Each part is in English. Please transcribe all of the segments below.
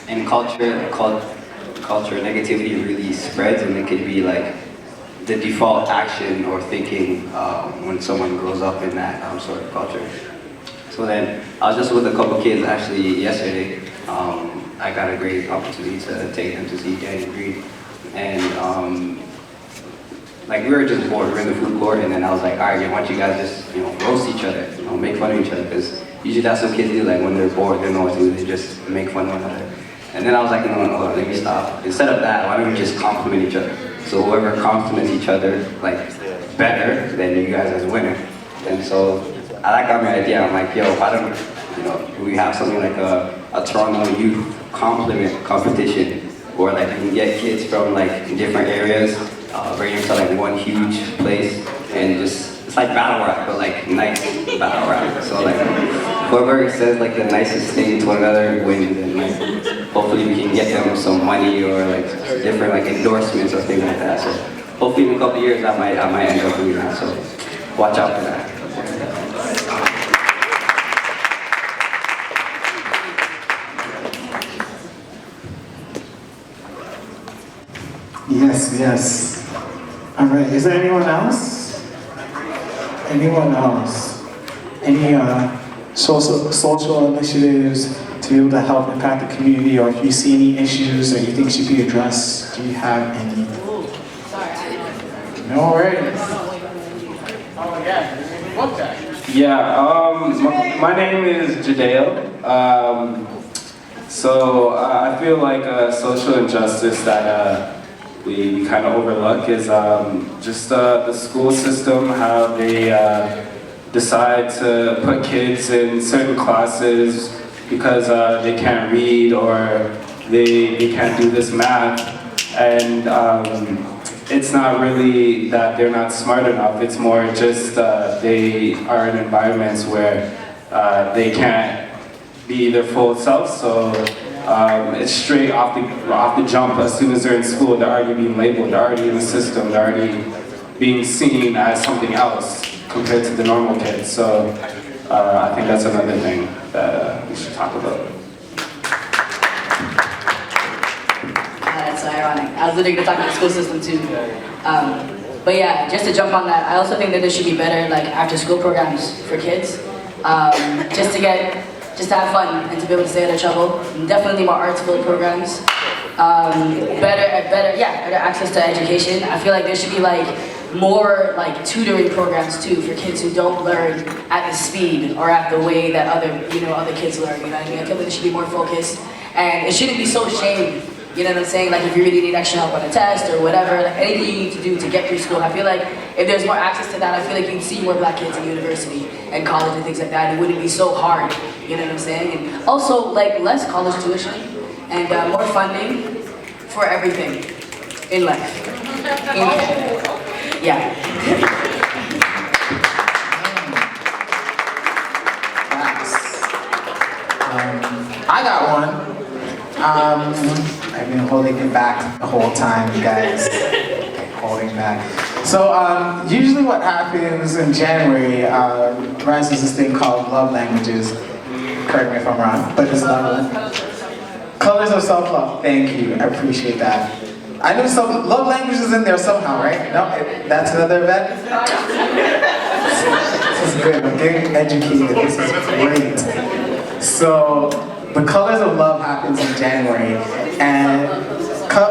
in culture negativity really spreads, and it could be like the default action or thinking when someone grows up in that sort of culture. So then I was just with a couple kids actually yesterday. I got a great opportunity to take them to see Dan Green, and like we were just bored. We were in the food court, and then I was like, all right, why don't you guys just roast each other, make fun of each other, because usually that's what kids do. Like when they're bored, they don't know what to do. They just make fun of one another. And then I was like, no, let me stop. Instead of that, why don't we just compliment each other? So whoever compliments each other like better, then you guys as winner. And so I got my idea. I'm like, yo, why don't we have something like a Toronto youth compliment competition, where like you can get kids from like different areas, bring them to like one huge place, and just it's like battle rap, but like nice battle rap. So like whoever says like the nicest thing to one another wins, and like hopefully we can get them some money or like different like endorsements or things like that. So hopefully in a couple of years I might end up doing that. So watch out for that. Yes, yes. All right, is there anyone else? Anyone else? Any social initiatives to be able to help impact the community, or if you see any issues that you think should be addressed, do you have any? No worries. Oh yeah. My name is Jadeo. So I feel like a social injustice that we kind of overlook is just the school system, how they decide to put kids in certain classes because they can't read or they can't do this math, and it's not really that they're not smart enough, it's more just they are in environments where they can't be their full self, so it's straight off the jump. As soon as they're in school, they're already being labeled, they're already in the system, they're already being seen as something else compared to the normal kids. So I think that's another thing that we should talk about. That's ironic. I was literally going to talk about the school system too. But yeah, just to jump on that, I also think that there should be better like after school programs for kids. Just to have fun and to be able to stay out of trouble. Definitely more arts-filled programs. Better access to education. I feel like there should be like more like tutoring programs too for kids who don't learn at the speed or at the way that other kids learn. You know what I mean? I feel like there should be more focused, and it shouldn't be so shamed. You know what I'm saying? Like if you really need extra help on a test or whatever, like anything you need to do to get through school. I feel like if there's more access to that, I feel like you'd see more black kids in university and college and things like that. It wouldn't be so hard. You know what I'm saying? And also like less college tuition and more funding for everything in life. Yeah. I got one. I've been holding it back the whole time, you guys. Holding back. So usually what happens in January, rises this thing called love languages. Correct me if I'm wrong, but it's love. Colors of self-love. Thank you. I appreciate that. I know some love languages in there somehow, right? No, that's another event. This is good. I'm getting educated. This is great. So the colors of love happens in January, and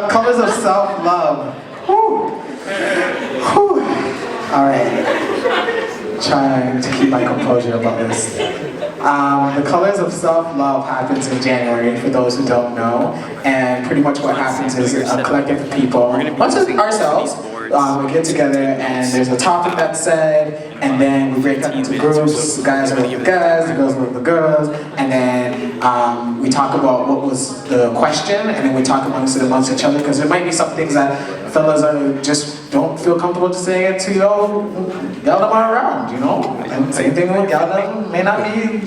colors of self-love. All right. Trying to keep my composure about this. The Colors of Self-Love happens in January, for those who don't know. And pretty much what happens is a collective of people, much as ourselves, we get together and there's a topic that's said, and then we break up into groups. The guys are with the guys, the girls are with the girls, and then we talk about what was the question, and then we talk amongst each other, because there might be some things that fellas are just don't feel comfortable just saying it to y'all that are around, you know? And same thing with y'all that may not be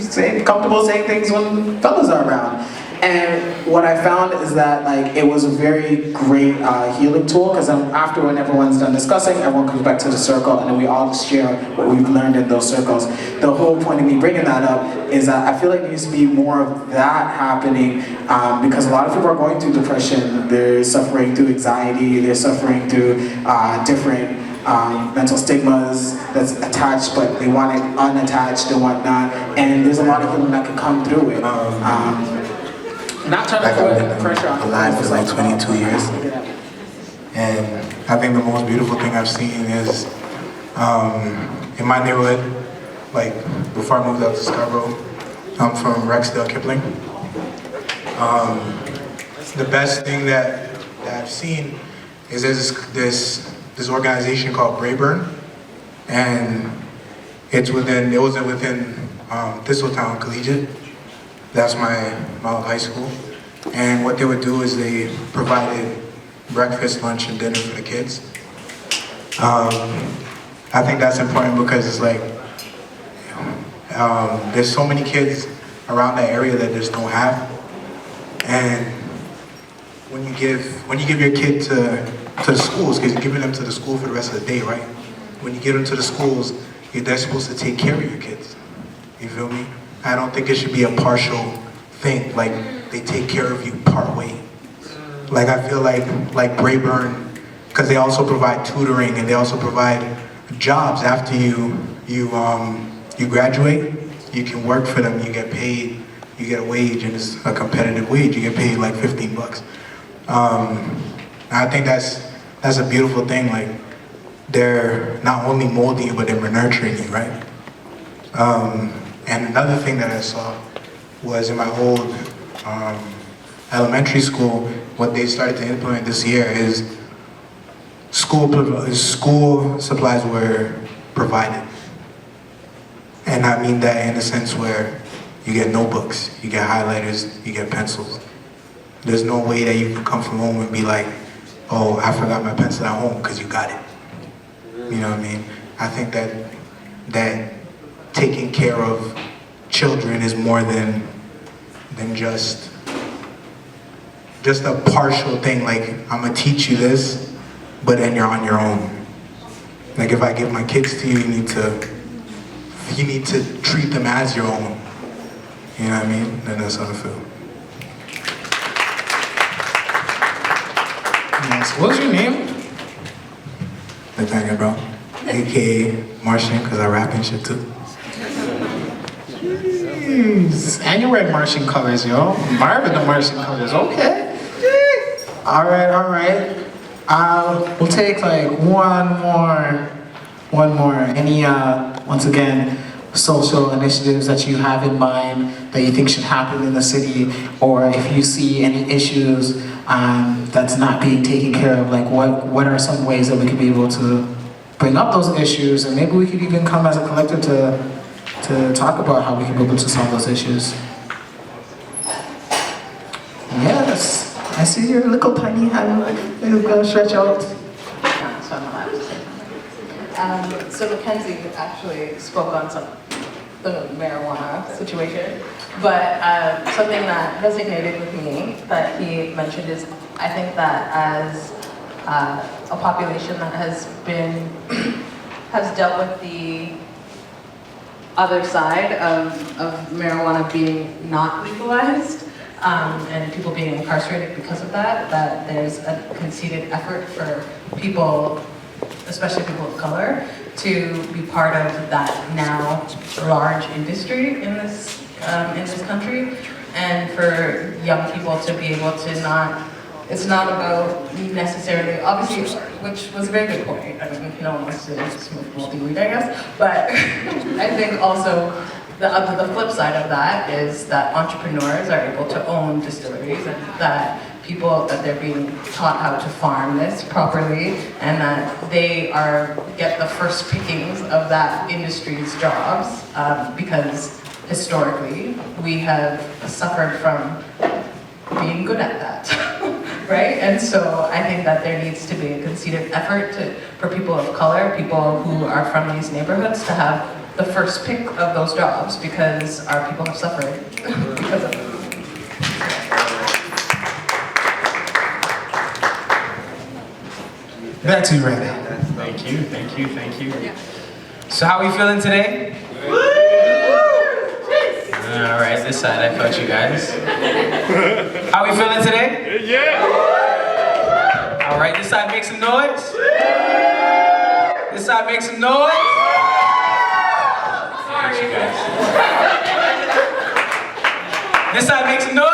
comfortable saying things when fellas are around. And what I found is that like it was a very great healing tool, because after when everyone's done discussing, everyone comes back to the circle and then we all share what we've learned in those circles. The whole point of me bringing that up is that I feel like there needs to be more of that happening, because a lot of people are going through depression, they're suffering through anxiety, they're suffering through different mental stigmas that's attached, but they want it unattached and whatnot, and there's a lot of healing that can come through it. Not trying to put the pressure on alive for like 22 years, and I think the most beautiful thing I've seen is in my neighborhood. Like before I moved out to Scarborough, I'm from Rexdale, Kipling. The best thing that I've seen is there's this organization called Brayburn, and it wasn't within Thistletown Collegiate. That's my old high school. And what they would do is they provided breakfast, lunch, and dinner for the kids. I think that's important because it's like, there's so many kids around that area that just don't have. And when you give your kid to the schools, because you're giving them to the school for the rest of the day, right? When you give them to the schools, they're supposed to take care of your kids. You feel me? I don't think it should be a partial thing, like they take care of you part way. Like I feel like Brayburn, because they also provide tutoring and they also provide jobs after you graduate. You can work for them, you get paid, you get a wage, and it's a competitive wage. You get paid like 15 bucks. I think that's a beautiful thing. Like they're not only molding you, but they're nurturing you, right? And another thing that I saw was in my old elementary school, what they started to implement this year is school supplies were provided. And I mean that in a sense where you get notebooks, you get highlighters, you get pencils. There's no way that you can come from home and be like, oh, I forgot my pencil at home, because you got it. You know what I mean? I think that taking care of children is more than just a partial thing, like I'm gonna teach you this, but then you're on your own. Like if I give my kids to you, you need to treat them as your own. You know what I mean? And that's how I feel. Yes. What's your name? Nathaniel, bro. AKA Martian, because I rap and shit too. Jeez. And you wear Martian colors, yo. Marvin the Martian colors, okay. All right. We'll take like one more. Any, once again, social initiatives that you have in mind that you think should happen in the city, or if you see any issues that's not being taken care of, like what are some ways that we could be able to bring up those issues, and maybe we could even come as a collective to talk about how we can be able to solve those issues. Yes, I see your little tiny hand. It's gonna stretch out. So I'm allowed to say something. So Mackenzie actually spoke on the marijuana situation, but something that resonated with me that he mentioned is, I think that as a population that has dealt with the other side of marijuana being not legalized, and people being incarcerated because of that there's a conceded effort for people, especially people of color, to be part of that now large industry in this country, and for young people to be able to not. It's not about necessarily, obviously, which was a very good point. I mean, no one wants to smoke multi-weed, I guess. But I think also the flip side of that is that entrepreneurs are able to own distilleries, and that they're being taught how to farm this properly, and that they get the first pickings of that industry's jobs, because historically we have suffered from being good at that. Right? And so I think that there needs to be a conceded effort for people of color, people who are from these neighborhoods, to have the first pick of those jobs, because our people have suffered because of them. Back to you, Randy. Thank you, thank you, thank you. So how are we feeling today? All right, this side, I felt you guys. How are we feeling today? Yeah! All right, this side, make some noise. This side, make some noise. Sorry, you guys. This side, make some noise.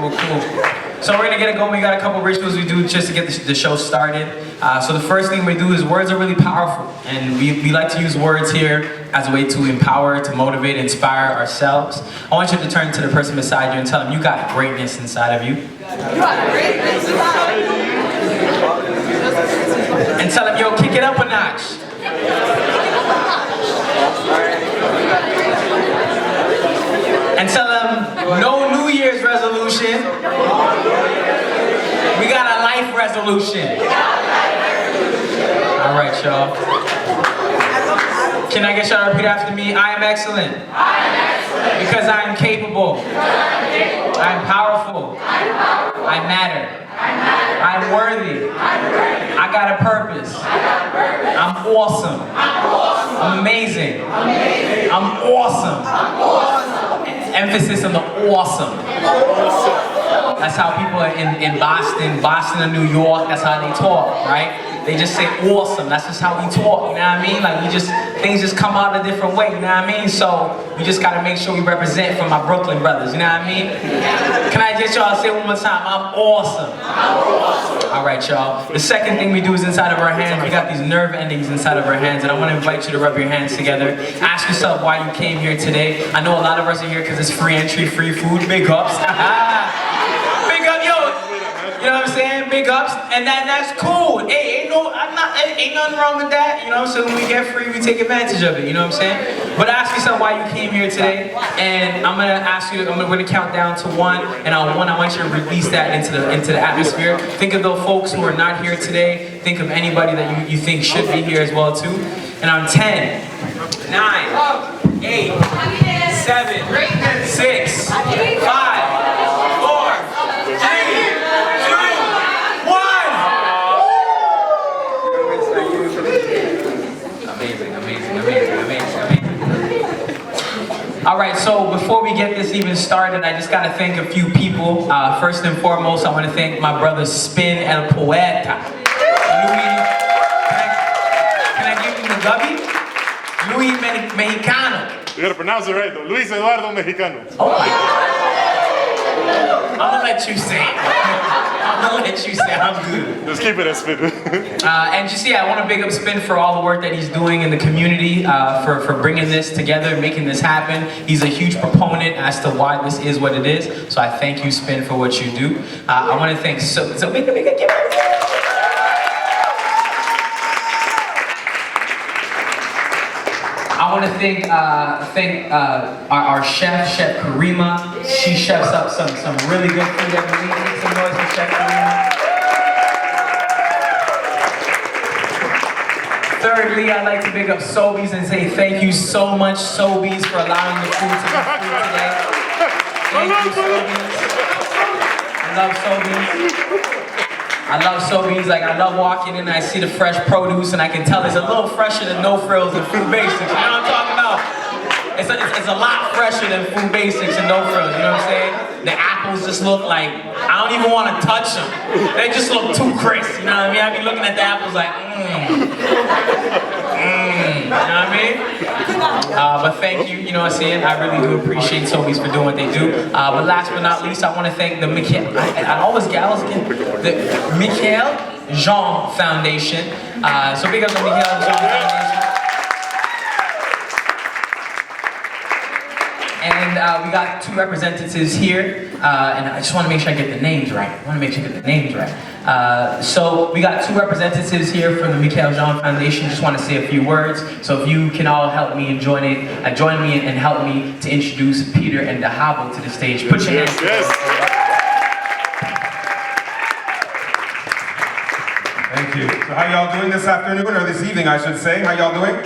Cool. So we're gonna get it going. We got a couple rituals we do just to get the show started. So the first thing we do is words are really powerful, and we like to use words here as a way to empower, to motivate, inspire ourselves. I want you to turn to the person beside you and tell them you got greatness inside of you. You got greatness inside of you. And tell them, yo, kick it up a notch. And tell them, no New Year's resolution. We got a life resolution. All right, y'all. Can I get y'all to repeat after me? I am excellent. Because I am capable. I am powerful. I matter. I'm worthy. I got a purpose. I'm awesome. I'm amazing. I'm awesome. Emphasis on the awesome. That's how people in Boston and New York, that's how they talk, right? They just say awesome. That's just how we talk, you know what I mean? Like things just come out a different way, you know what I mean? So we just gotta make sure we represent for my Brooklyn brothers, you know what I mean? Can I get y'all to say one more time? I'm awesome. All right, y'all. The second thing we do is inside of our hands. We got these nerve endings inside of our hands, and I want to invite you to rub your hands together. Ask yourself why you came here today. I know a lot of us are here because it's free entry, free food, big ups. Big up, yo. You know what I'm saying? Big ups, and that's cool. Hey, ain't nothing wrong with that. You know what I'm saying? When we get free, we take advantage of it. You know what I'm saying? But ask yourself why you came here today, and I'm gonna ask you. We're gonna count down to 1, and on 1, I want you to release that into the atmosphere. Think of those folks who are not here today. Think of anybody that you think should be here as well too. And on 10, 9, 8, 7, 6, 5, 4, 3, 2, 1. All right, so before we get this even started, I just gotta thank a few people. First and foremost, I wanna thank my brother Spin El Poeta. Louis, can I give him the gubby? Louis Mexicano. You gotta pronounce it right though. Luis Eduardo Mexicano. Oh my God. I'm gonna let you say it. I'm good. Just keep it as Spin. And just, I want to big up Spin for all the work that he's doing in the community, for bringing this together, making this happen. He's a huge proponent as to why this is what it is. So I thank you, Spin, for what you do. I want to thank, so make a give it. I want to thank our chef Karima. She chefs up some really good food every week. Make some noise for Chef Karima. Thirdly, I'd like to big up Sobeys and say thank you so much, Sobeys, for allowing the food to be free today. Thank you, Sobeys. I love Sobeys. Like, I love walking in and I see the fresh produce and I can tell it's a little fresher than No Frills and Food Basics. You know what I'm talking about? It's a lot fresher than Food Basics and No Frills, you know what I'm saying? The apples just look like, I don't even want to touch them. They just look too crisp, you know what I mean? I be looking at the apples like, you know what I mean? But thank you, you know what I'm saying? I really do appreciate Sobeys for doing what they do. But last but not least, I want to thank the Michael Jean Foundation. So big up the Michael Jean Foundation. And we got 2 representatives here, and I just want to make sure I get the names right. So we got 2 representatives here from the Michael Jean Foundation. Just want to say a few words. So if you can all help me and join me and help me to introduce Peter and Dahabo to the stage. Put your hands together. Thank you. So how y'all doing this afternoon, or this evening, I should say? How y'all doing?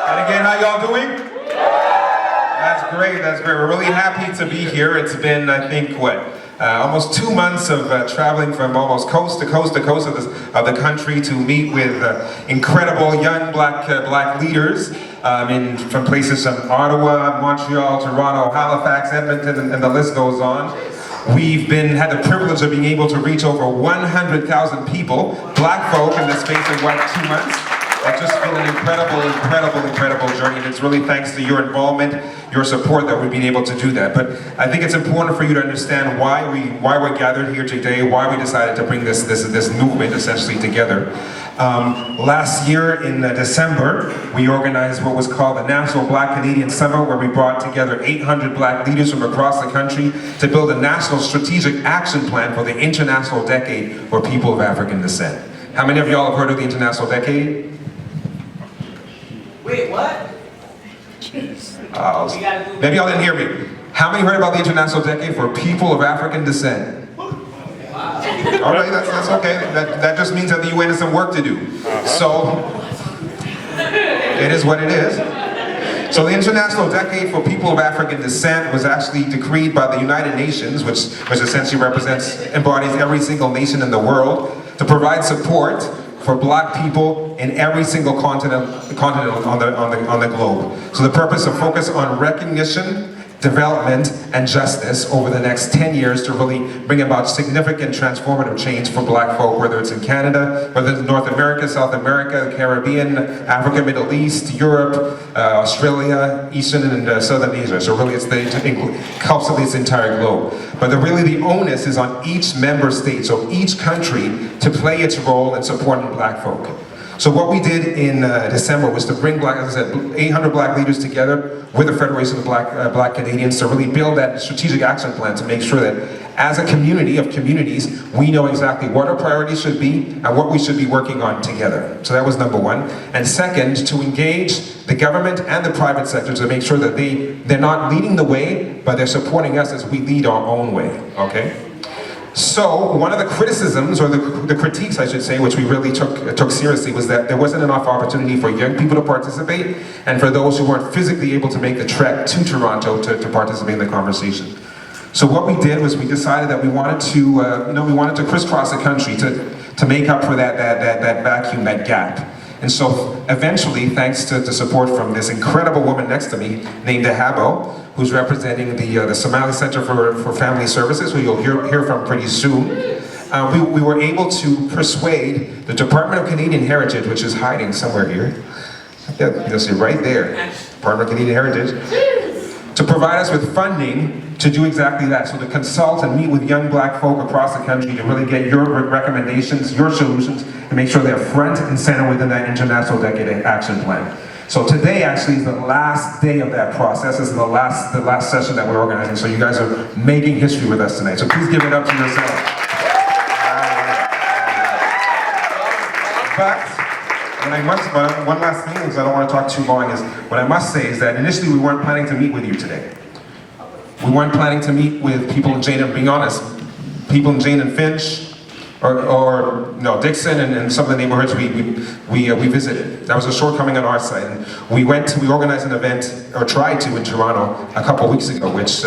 And again, how y'all doing? That's great, that's great. We're really happy to be here. It's been, I think, almost 2 months of traveling from almost coast to coast to coast of the country to meet with incredible young black leaders from places from Ottawa, Montreal, Toronto, Halifax, Edmonton, and the list goes on. We've had the privilege of being able to reach over 100,000 people, black folk, in the space of 2 months. It's just been an incredible journey, and it's really thanks to your involvement, your support that we've been able to do that. But I think it's important for you to understand why we're gathered here today, why we decided to bring this movement essentially together. Last year in December, we organized what was called the National Black Canadian Summit, where we brought together 800 black leaders from across the country to build a national strategic action plan for the International Decade for People of African Descent. How many of y'all have heard of the International Decade? Wait, what? Maybe y'all didn't hear me. How many heard about the International Decade for People of African Descent? All right, that's okay. That just means that the UN has some work to do. So, it is what it is. So the International Decade for People of African Descent was actually decreed by the United Nations, which essentially embodies every single nation in the world, to provide support for black people in every single continent on the globe. So the purpose of focus on recognition, development, and justice over the next 10 years to really bring about significant transformative change for black folk, whether it's in Canada, whether it's North America, South America, the Caribbean, Africa, Middle East, Europe, Australia, Eastern and Southern Asia. So really it helps this entire globe. But really the onus is on each member state, so each country, to play its role in supporting black folk. So what we did in December was to bring 800 black leaders together with the Federation of Black Canadians to really build that strategic action plan to make sure that as a community of communities, we know exactly what our priorities should be and what we should be working on together. So that was number one. And second, to engage the government and the private sector to make sure that they're not leading the way, but they're supporting us as we lead our own way, okay? So one of the criticisms, or the critiques I should say, which we really took seriously, was that there wasn't enough opportunity for young people to participate and for those who weren't physically able to make the trek to Toronto to participate in the conversation. So what we did was we decided that we wanted to crisscross the country to make up for that vacuum, that gap. And so eventually, thanks to support from this incredible woman next to me named Ahabo, who's representing the Somali Center for Family Services, who you'll hear from pretty soon, we were able to persuade the Department of Canadian Heritage, which is hiding somewhere here, you'll see right there, Department of Canadian Heritage, to provide us with funding to do exactly that, so to consult and meet with young black folk across the country to really get your recommendations, your solutions, and make sure they're front and center within that International Decade Action Plan. So today actually is the last day of that process. This is the last session that we're organizing, so you guys are making history with us tonight. So please give it up to yourselves. But one last thing, because I don't want to talk too long, is what I must say is that initially we weren't planning to meet with you today. We weren't planning to meet with people in Jane, and being honest, people in Jane and Finch, or no, Dixon and some of the neighborhoods we visited. That was a shortcoming on our side. And we organized an event, or tried to, in Toronto a couple of weeks ago, which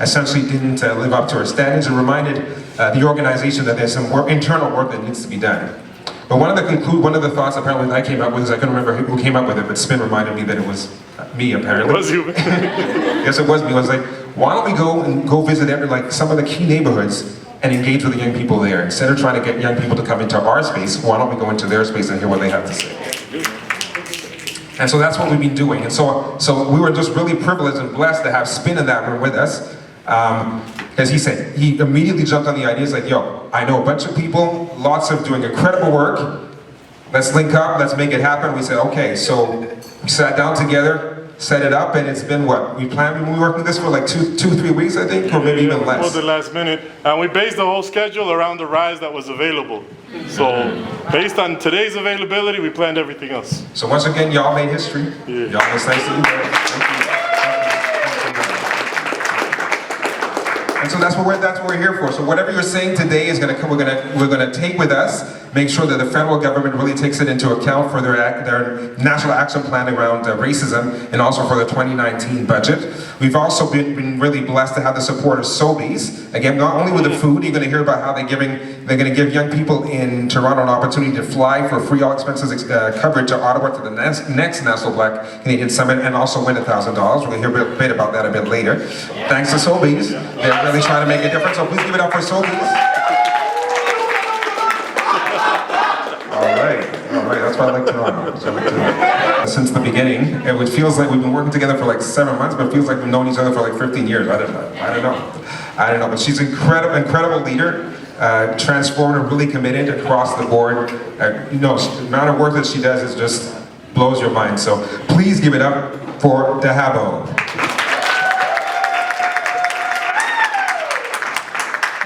essentially didn't live up to our standards and reminded the organization that there's some internal work that needs to be done. But one of the thoughts apparently that I came up with, is I couldn't remember who came up with it, but Spin reminded me that it was me apparently. It was you. Yes, it was me. I was like, why don't we go visit some of the key neighborhoods and engage with the young people there. Instead of trying to get young people to come into our space, why don't we go into their space and hear what they have to say? And so that's what we've been doing. And so we were just really privileged and blessed to have Spin in that room with us. As he said, he immediately jumped on the idea. He's like, yo, I know a bunch of people, lots of doing incredible work. Let's link up, let's make it happen. We said, okay, so we sat down together, set it up, and it's been what? We were working this for like two, 3 weeks, I think, or maybe even less. For the last minute. And we based the whole schedule around the rise that was available. So based on today's availability, we planned everything else. So once again, y'all made history. Yeah. Y'all, it's nice to you. Thank you. And so that's what we're here for. So whatever you're saying today is going to come. We're gonna take with us. Make sure that the federal government really takes it into account for their national action plan around racism, and also for the 2019 budget. We've also been really blessed to have the support of Sobeys. Again, not only with the food, you're going to hear about how they're going to give young people in Toronto an opportunity to fly for free all expenses coverage to Ottawa to the next National Black Canadian Summit, and also win $1,000. We're going to hear a bit about that a bit later. Thanks to Sobeys. They're really trying to make a difference, so please give it up for Sobeys. All right, that's why I like Toronto. Since the beginning, it feels like we've been working together for like 7 months, but it feels like we've known each other for like 15 years. I don't know, but she's an incredible leader, transformative, really committed across the board. The amount of work that she does is just blows your mind. So please give it up for Dahabo.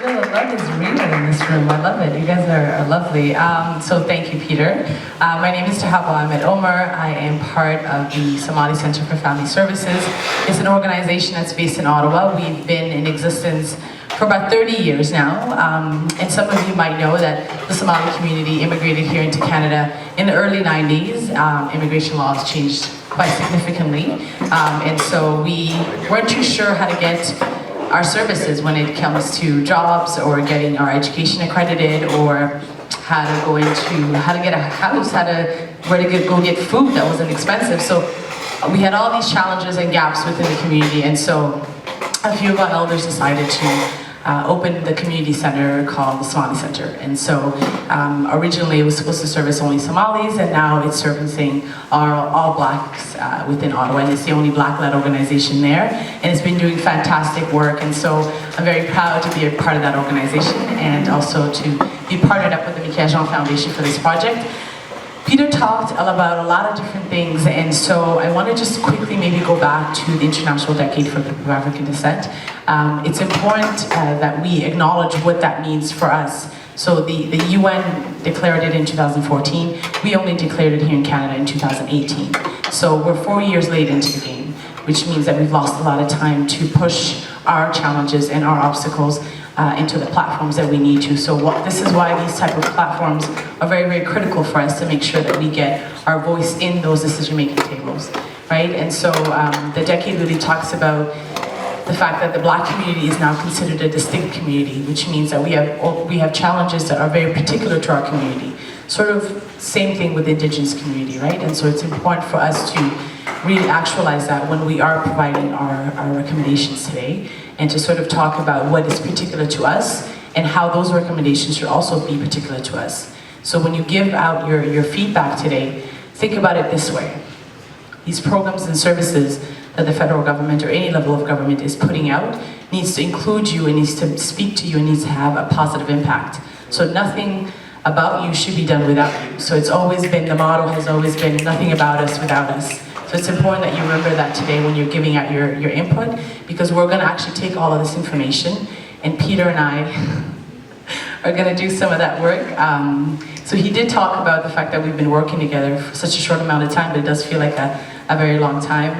The love is real in this room. I love it. You guys are lovely. So thank you, Peter. My name is Tahaba Ahmed Omar. I am part of the Somali Center for Family Services. It's an organization that's based in Ottawa. We've been in existence for about 30 years now. And some of you might know that the Somali community immigrated here into Canada in the early 90s. Immigration laws changed quite significantly. And so we weren't too sure how to get our services when it comes to jobs or getting our education accredited, or how to get a house, where to go get food that wasn't expensive. So we had all these challenges and gaps within the community, and so a few of our elders decided to open the community center called the Somali Center. And so originally it was supposed to service only Somalis, and now it's servicing all Blacks within Ottawa, and it's the only Black-led organization there, and it's been doing fantastic work. And so I'm very proud to be a part of that organization, and also to be partnered up with the Michael Jean Foundation for this project. Peter talked about a lot of different things, and so I want to just quickly maybe go back to the International Decade for People of African Descent. It's important that we acknowledge what that means for us. So the UN declared it in 2014. We only declared it here in Canada in 2018. So we're 4 years late into the game, which means that we've lost a lot of time to push our challenges and our obstacles into the platforms that we need to. So this is why these type of platforms are very, very critical for us to make sure that we get our voice in those decision-making tables, right? And so the decade really talks about the fact that the Black community is now considered a distinct community, which means that we have challenges that are very particular to our community. Sort of same thing with the Indigenous community, right? And so it's important for us to really actualize that when we are providing our recommendations today, and to sort of talk about what is particular to us and how those recommendations should also be particular to us. So when you give out your feedback today, think about it this way. These programs and services that the federal government or any level of government is putting out needs to include you, and needs to speak to you, and needs to have a positive impact. So nothing about you should be done without you. So it's always been, the motto has always been, nothing about us without us. So it's important that you remember that today when you're giving out your input, because we're going to actually take all of this information, and Peter and I are going to do some of that work. So he did talk about the fact that we've been working together for such a short amount of time, but it does feel like a very long time.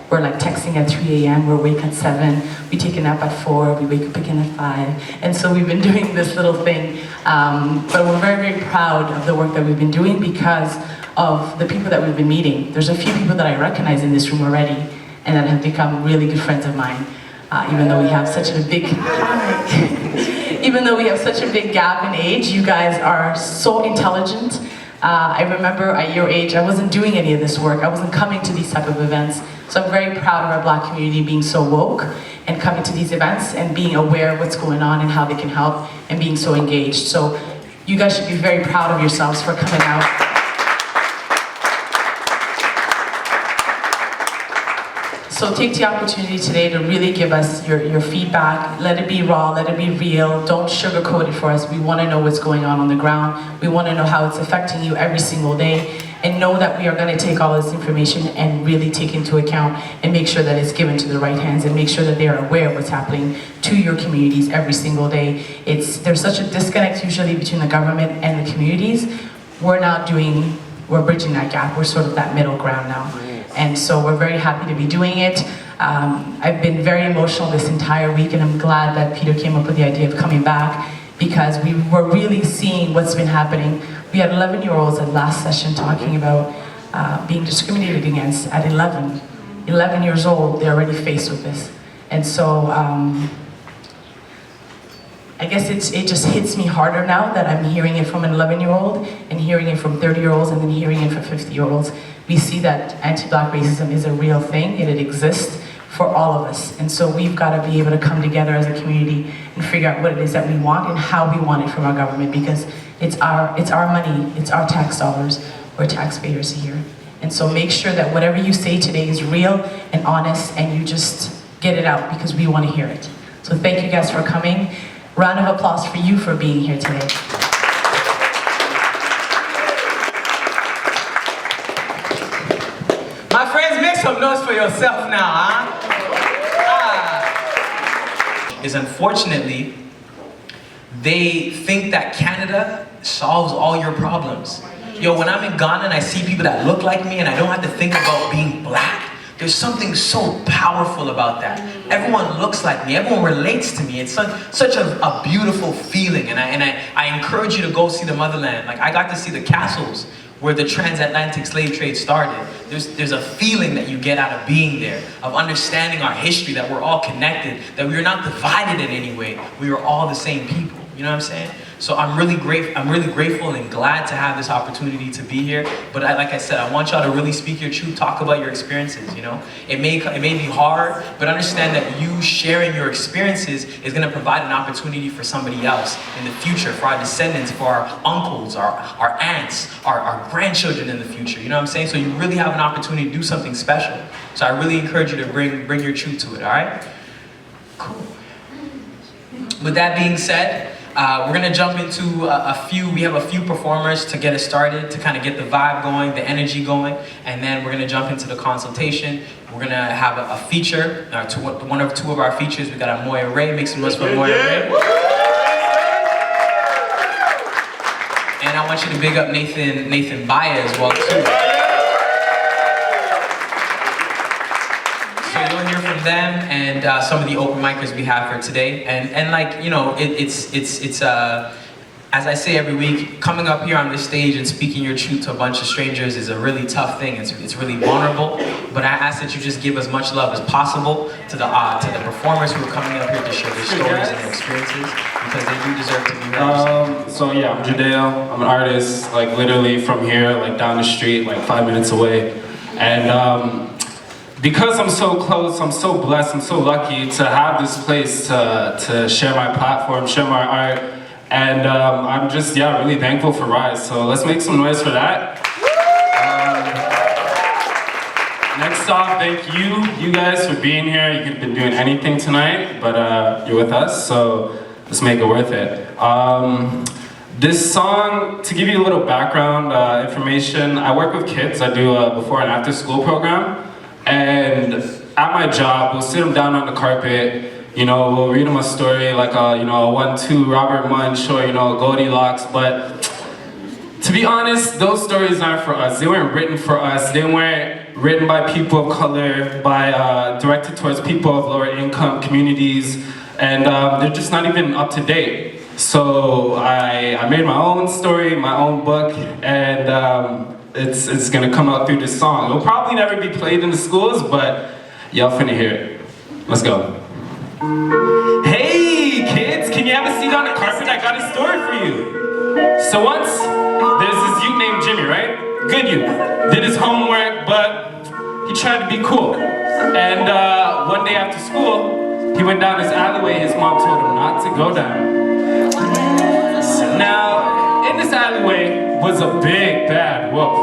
We're like texting at 3 a.m., we're awake at 7, we take a nap at 4, we wake up again at 5. And so we've been doing this little thing. But we're very, very proud of the work that we've been doing because of the people that we've been meeting. There's a few people that I recognize in this room already, and that have become really good friends of mine. Even though we have such a big, even though we have such a big gap in age, you guys are so intelligent. I remember at your age, I wasn't doing any of this work. I wasn't coming to these type of events. So I'm very proud of our Black community being so woke and coming to these events and being aware of what's going on and how they can help, and being so engaged. So you guys should be very proud of yourselves for coming out. So take the opportunity today to really give us your feedback. Let it be raw, let it be real. Don't sugarcoat it for us. We want to know what's going on the ground. We want to know how it's affecting you every single day. And know that we are going to take all this information and really take into account and make sure that it's given to the right hands, and make sure that they are aware of what's happening to your communities every single day. There's such a disconnect usually between the government and the communities. We're bridging that gap. We're sort of that middle ground now. And so we're very happy to be doing it. I've been very emotional this entire week, and I'm glad that Peter came up with the idea of coming back, because we were really seeing what's been happening. We had 11-year-olds at last session talking about being discriminated against at 11. 11 years old, they're already faced with this. And so, I guess it just hits me harder now that I'm hearing it from an 11-year-old and hearing it from 30-year-olds and then hearing it from 50-year-olds. We see that anti-Black racism is a real thing and it exists for all of us. And so we've got to be able to come together as a community and figure out what it is that we want and how we want it from our government, because it's our money, it's our tax dollars, we're taxpayers here. And so make sure that whatever you say today is real and honest, and you just get it out, because we want to hear it. So thank you guys for coming. Round of applause for you for being here today. My friends, make some noise for yourself now, huh? Is unfortunately, they think that Canada solves all your problems. Yo, when I'm in Ghana and I see people that look like me and I don't have to think about being black, there's something so powerful about that. Everyone looks like me, everyone relates to me. It's such a beautiful feeling, and I encourage you to go see the motherland. Like, I got to see the castles where the transatlantic slave trade started. There's a feeling that you get out of being there, of understanding our history, that we're all connected, that we are not divided in any way. We are all the same people, you know what I'm saying? So I'm really grateful and glad to have this opportunity to be here. But like I said, I want y'all to really speak your truth, talk about your experiences, you know? It may be hard, but understand that you sharing your experiences is gonna provide an opportunity for somebody else in the future, for our descendants, for our uncles, our aunts, our grandchildren in the future, you know what I'm saying? So you really have an opportunity to do something special. So I really encourage you to bring your truth to it, all right? Cool. With that being said, we're gonna jump into we have a few performers to get us started, to kind of get the vibe going, the energy going, and then we're gonna jump into the consultation. We're gonna have a feature, one or two of our features. We got Moya Ray, make some noise for Moya Ray. And I want you to big up Nathan Baya as well too. So you'll hear from them and some of the open micers we have for today. And like, you know, it's as I say every week, coming up here on this stage and speaking your truth to a bunch of strangers is a really tough thing. It's really vulnerable. But I ask that you just give as much love as possible to the performers who are coming up here to share their stories and their experiences, because they do deserve to be heard. So yeah, I'm Jadale. I'm an artist, like literally from here, like down the street, like 5 minutes away. And because I'm so close, I'm so blessed, I'm so lucky to have this place to share my platform, share my art, and I'm just, really thankful for Rise. So let's make some noise for that. Next off, thank you guys for being here. You could have been doing anything tonight, but you're with us, so let's make it worth it. This song, to give you a little background information, I work with kids. I do a before and after school program. And at my job, we'll sit them down on the carpet, you know, we'll read them a story like a 1-2 Robert Munch or, Goldilocks, but to be honest, those stories aren't for us. They weren't written for us. They weren't written by people of color, directed towards people of lower income communities, and they're just not even up to date. So I made my own story, my own book, and it's gonna come out through this song. It'll probably never be played in the schools, but y'all finna hear it. Let's go. Hey kids, can you have a seat on the carpet? I got a story for you. So once, there's this youth named Jimmy, right? Good youth. Did his homework, but he tried to be cool. And one day after school, he went down his alleyway. His mom told him not to go down. Now, in this alleyway was a big bad wolf.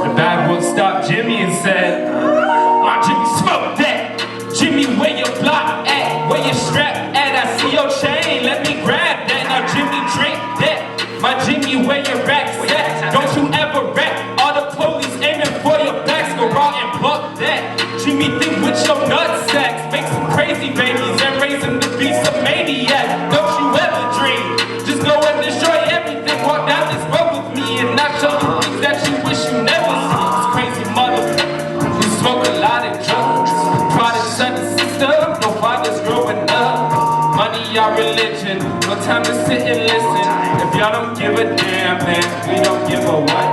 The bad wolf stopped Jimmy and said, "My Jimmy, smoke that. Jimmy, where your block at? Where your strap at? I see your chain, let me grab that. Now Jimmy, drink that. My Jimmy, where your racks at? Don't you ever rap. All the police aiming for your backs. Go raw and buck that. Jimmy, think with your nutsacks. Make some crazy babies and raise them to be some maniac. Don't you ever dream. Just go and destroy everything. Walk down this road with me and not show you things that you wish you never see. This crazy mother, you smoke a lot of drugs. Products a damn, man. We don't give a what.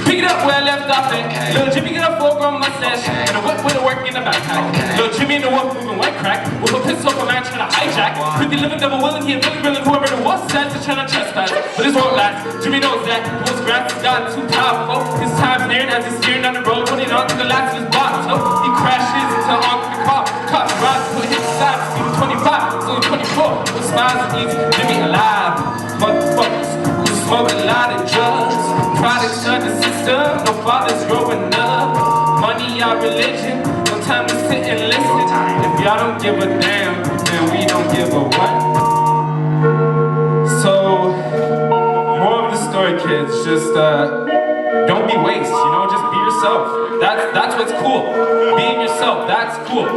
Pick it up where I left off at. Little Jimmy get a full-grown mustache and a whip with a work in the backpack. Little Jimmy in the wolf moving white crack with a pistol for man trying to hijack. Pretty living double willing, he a really grilling whoever it was says to trying to trespass. But this won't last. Jimmy knows that. Most grass has gotten too powerful. His time's nearing as he's steering down the road, putting on to the last of his block. So he crashes into oncoming car. Cops rise, put his side, speeding 25, so 24. With smiles and eats Jimmy alive. Motherfuckers who smoke a lot of drugs. Products of the system, no fathers growing up. Money, our religion, no time to sit and listen. If y'all don't give a damn, then we don't give a what. So, more of the story, kids, just don't be waste, you know, just be yourself. That's what's cool. Being yourself, that's cool.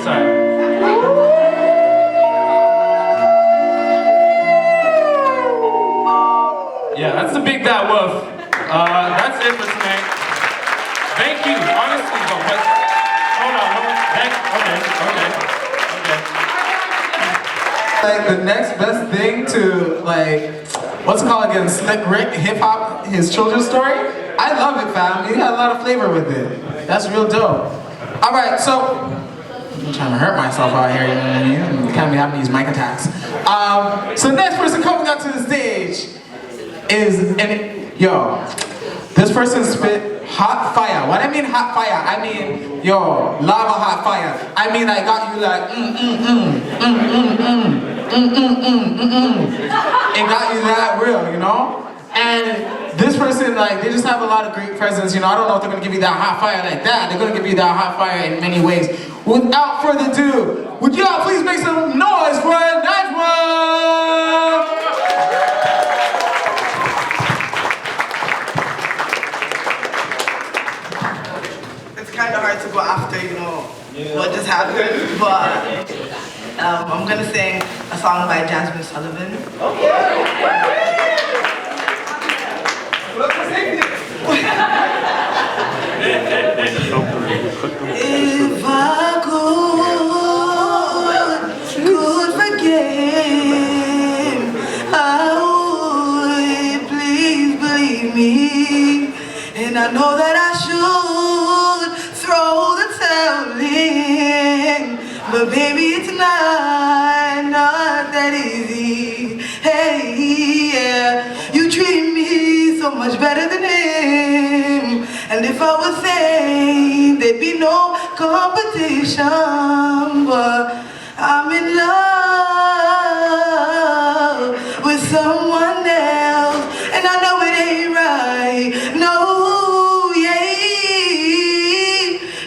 Sorry. Yeah, that's the Big Bad Wolf. That's it for tonight. Thank you, honestly, but hold on, okay. Like the next best thing to like, what's it called again? Slick Rick, hip hop, his children's story. I love it, fam. He had a lot of flavor with it. That's real dope. All right, so. I'm trying to hurt myself out here, you know what I mean? You can't be having these mic attacks. So next person coming up to the stage is, this person spit hot fire. When I mean hot fire, I mean, lava hot fire. I mean, I got you like, and got you that real, you know? And this person, like, they just have a lot of great presence, you know? I don't know if they're gonna give you that hot fire like that. They're gonna give you that hot fire in many ways. Without further ado, would y'all please make some noise for Najma? It's kind of hard to go after, you know, what just happened, but I'm gonna sing a song by Jasmine Sullivan. If I could forgive, I would, please believe me. And I know that I should throw the towel in, but baby it's not that easy. Hey, yeah, you treat me so much better than him. And if I was sane, there'd be no competition. But I'm in love with someone else, and I know it ain't right. No, yeah,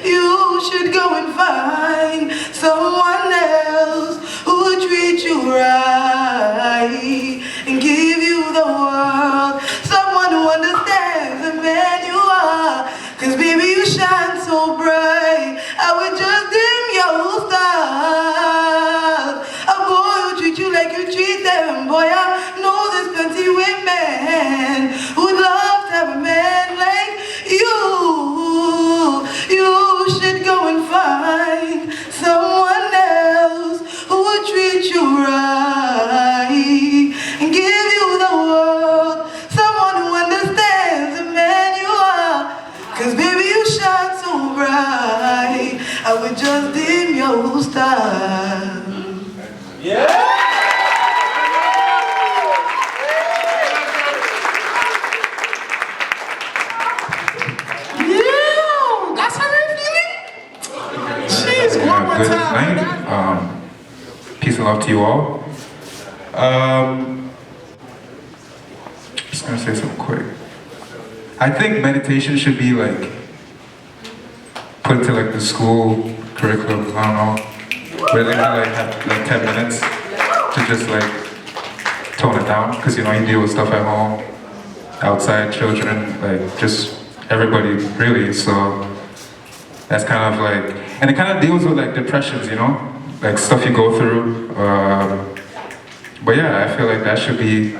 you should go and find someone else who will treat you right and give you the world. Someone who understands the man you are. 'Cause baby you shine so bright, I would just dim your stars. A boy who treat you like you treat them. Boy, I know there's plenty women who'd love to have a man like you. You should go and find someone else who will treat you right and give you the world. Someone who understands the man you are. 'Cause baby you shine so bright, I would just dim your stars. Yeah! That's how you're feeling? Jeez, one more Good time. night. Peace and love to you all. Just gonna say something quick. I think meditation should be like put into like the school curriculum. I don't know, where they can like have like 10 minutes to just like tone it down, because you know you deal with stuff at home, outside, children, like just everybody really. So that's kind of like, and it kind of deals with like depressions, you know, like stuff you go through. But yeah, I feel like that should be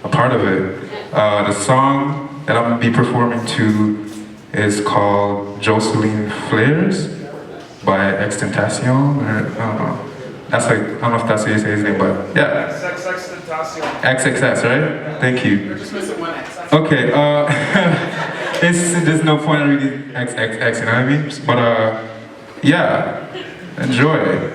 a part of it. The song that I'm gonna be performing to is called Jocelyn Flares by Extentacion. I don't know. That's like, I don't know if that's how you say his name, but yeah. XXX, right? Thank you. You're just missing one X. Okay, there's no point in reading XXX, you know what I mean? But yeah, enjoy.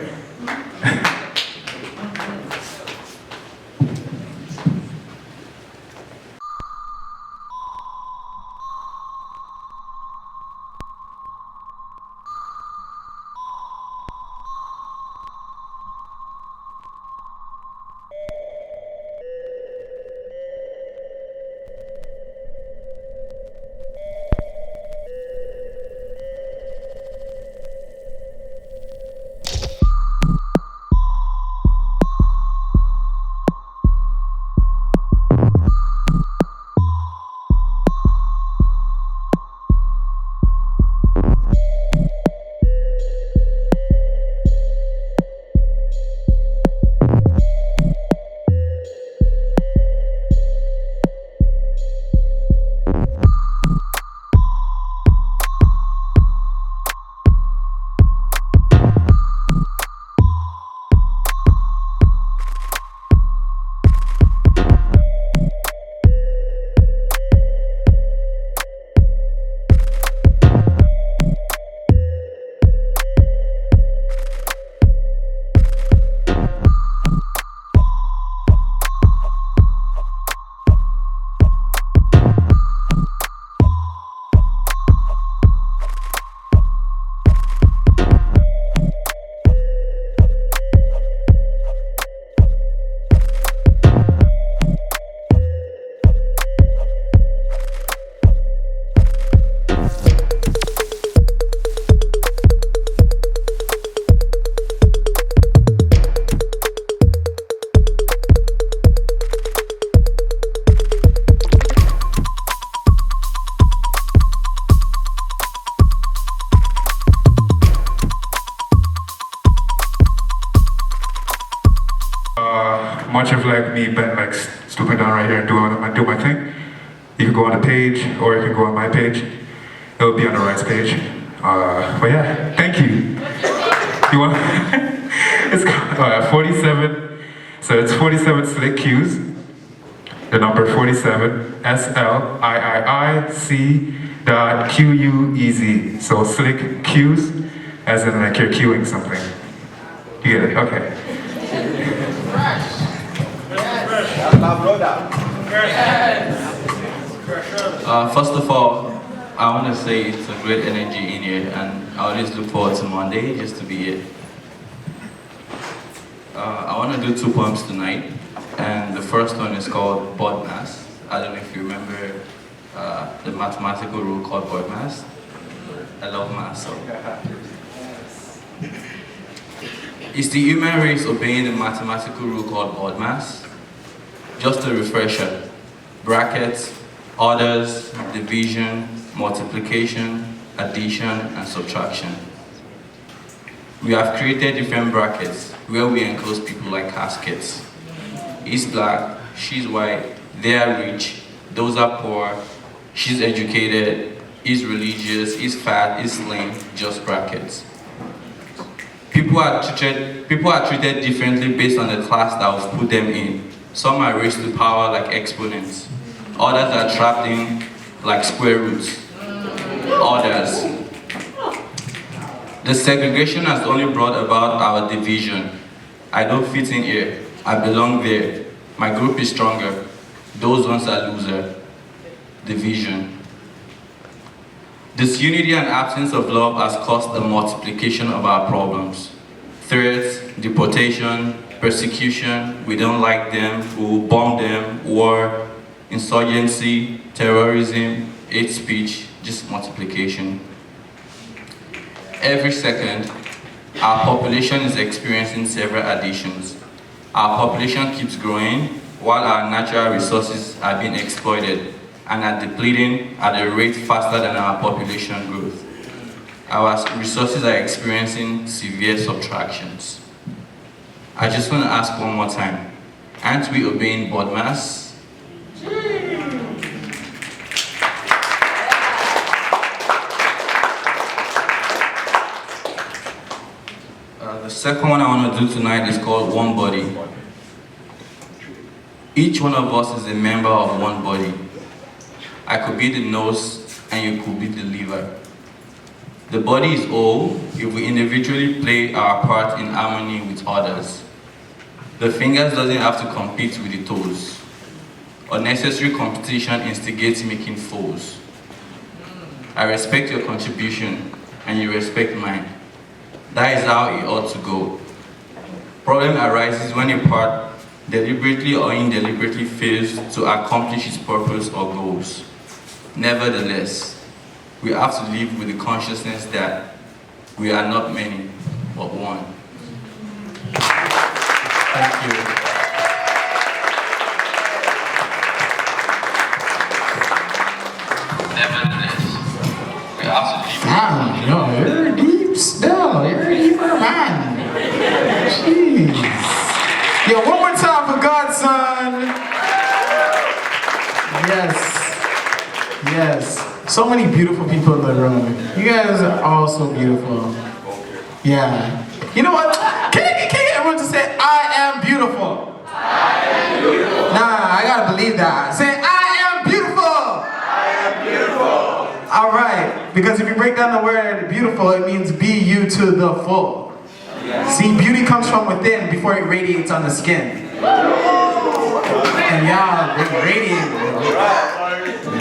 Much of like me been like stooping down right here and do my thing. You can go on the page or you can go on my page. It'll be on the right page. But yeah, thank you. You want? It's 47. So it's 47 slick cues. The number 47 SLIIC.QUEZ. So slick cues, as in like you're queuing something. You get it? Okay. First of all, I want to say it's a great energy in here, and I always look forward to Monday just to be here. I want to do 2 poems tonight, and the first one is called Board Mass. I don't know if you remember the mathematical rule called Board Mass. I love math, so. Is the human race obeying the mathematical rule called Board Mass? Just a refresher. Brackets, orders, division, multiplication, addition, and subtraction. We have created different brackets where we enclose people like caskets. He's black, she's white, they are rich, those are poor, she's educated, he's religious, he's fat, he's slim, just brackets. People are treated differently based on the class that was put them in. Some are raised to power like exponents. Others are trapped in like square roots. Others. The segregation has only brought about our division. I don't fit in here. I belong there. My group is stronger. Those ones are loser. Division. Disunity and absence of love has caused the multiplication of our problems. Threats, deportation, persecution, we don't like them, we will bomb them, war, insurgency, terrorism, hate speech, just multiplication. Every second, our population is experiencing several additions. Our population keeps growing while our natural resources are being exploited and are depleting at a rate faster than our population growth. Our resources are experiencing severe subtractions. I just want to ask one more time, aren't we obeying Board Mass? The second one I want to do tonight is called One Body. Each one of us is a member of one body. I could be the nose and you could be the liver. The body is whole if we individually play our part in harmony with others. The fingers doesn't have to compete with the toes. Unnecessary competition instigates making foes. I respect your contribution and you respect mine. That is how it ought to go. Problem arises when a part deliberately or indeliberately fails to accomplish its purpose or goals. Nevertheless, we have to live with the consciousness that we are not many, but one. Thank you. Nevertheless, we have to live. Damn, yo, you're deep still. You're a deeper man. Jeez. Yo, one more time for Godson. Yes. Yes. So many beautiful people in the room. You guys are all so beautiful. Yeah. You know what? Can I get everyone to say, I am beautiful? I am beautiful. Nah, I gotta believe that. Say, I am beautiful. I am beautiful. All right. Because if you break down the word beautiful, it means be you to the full. See, beauty comes from within before it radiates on the skin. And y'all, they're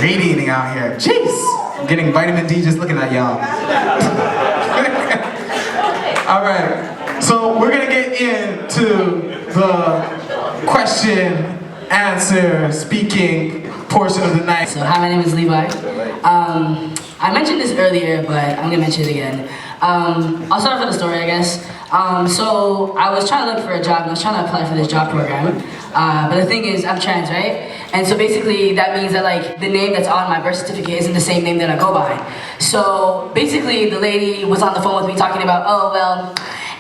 radiating out here. Jeez, I'm getting vitamin D just looking at y'all. All right, so we're gonna get into the question, answer, speaking portion of the night. So hi, my name is Levi. I mentioned this earlier, but I'm gonna mention it again. I'll start off with a story, I guess. So I was trying to look for a job, and I was trying to apply for this job program. But the thing is, I'm trans, right? And so basically that means that like the name that's on my birth certificate isn't the same name that I go by. So basically the lady was on the phone with me talking about, oh, well,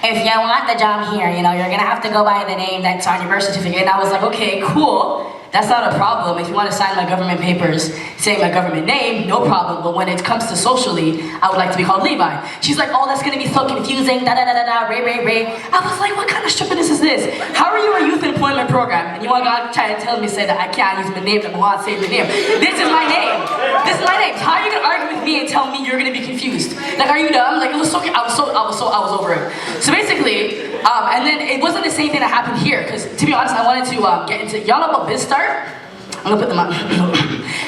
if you want the job here, you know, you're gonna have to go by the name that's on your birth certificate. And I was like, okay, cool. That's not a problem. If you want to sign my government papers saying my government name, no problem. But when it comes to socially, I would like to be called Levi. She's like, oh, that's gonna be so confusing, da da da da da, ray ray ray. I was like, what kind of stupidness is this? How are you a youth employment program? And you want God trying to tell me, say that I can't use my name, that I want to say my name. This is my name. This is my name. How are you gonna argue with me and tell me you're gonna be confused? Like, are you dumb? Like, it was so, I was over it. So basically, and then it wasn't the same thing that happened here, because to be honest, I wanted to get into, y'all know about BizStart? I'm gonna put them on.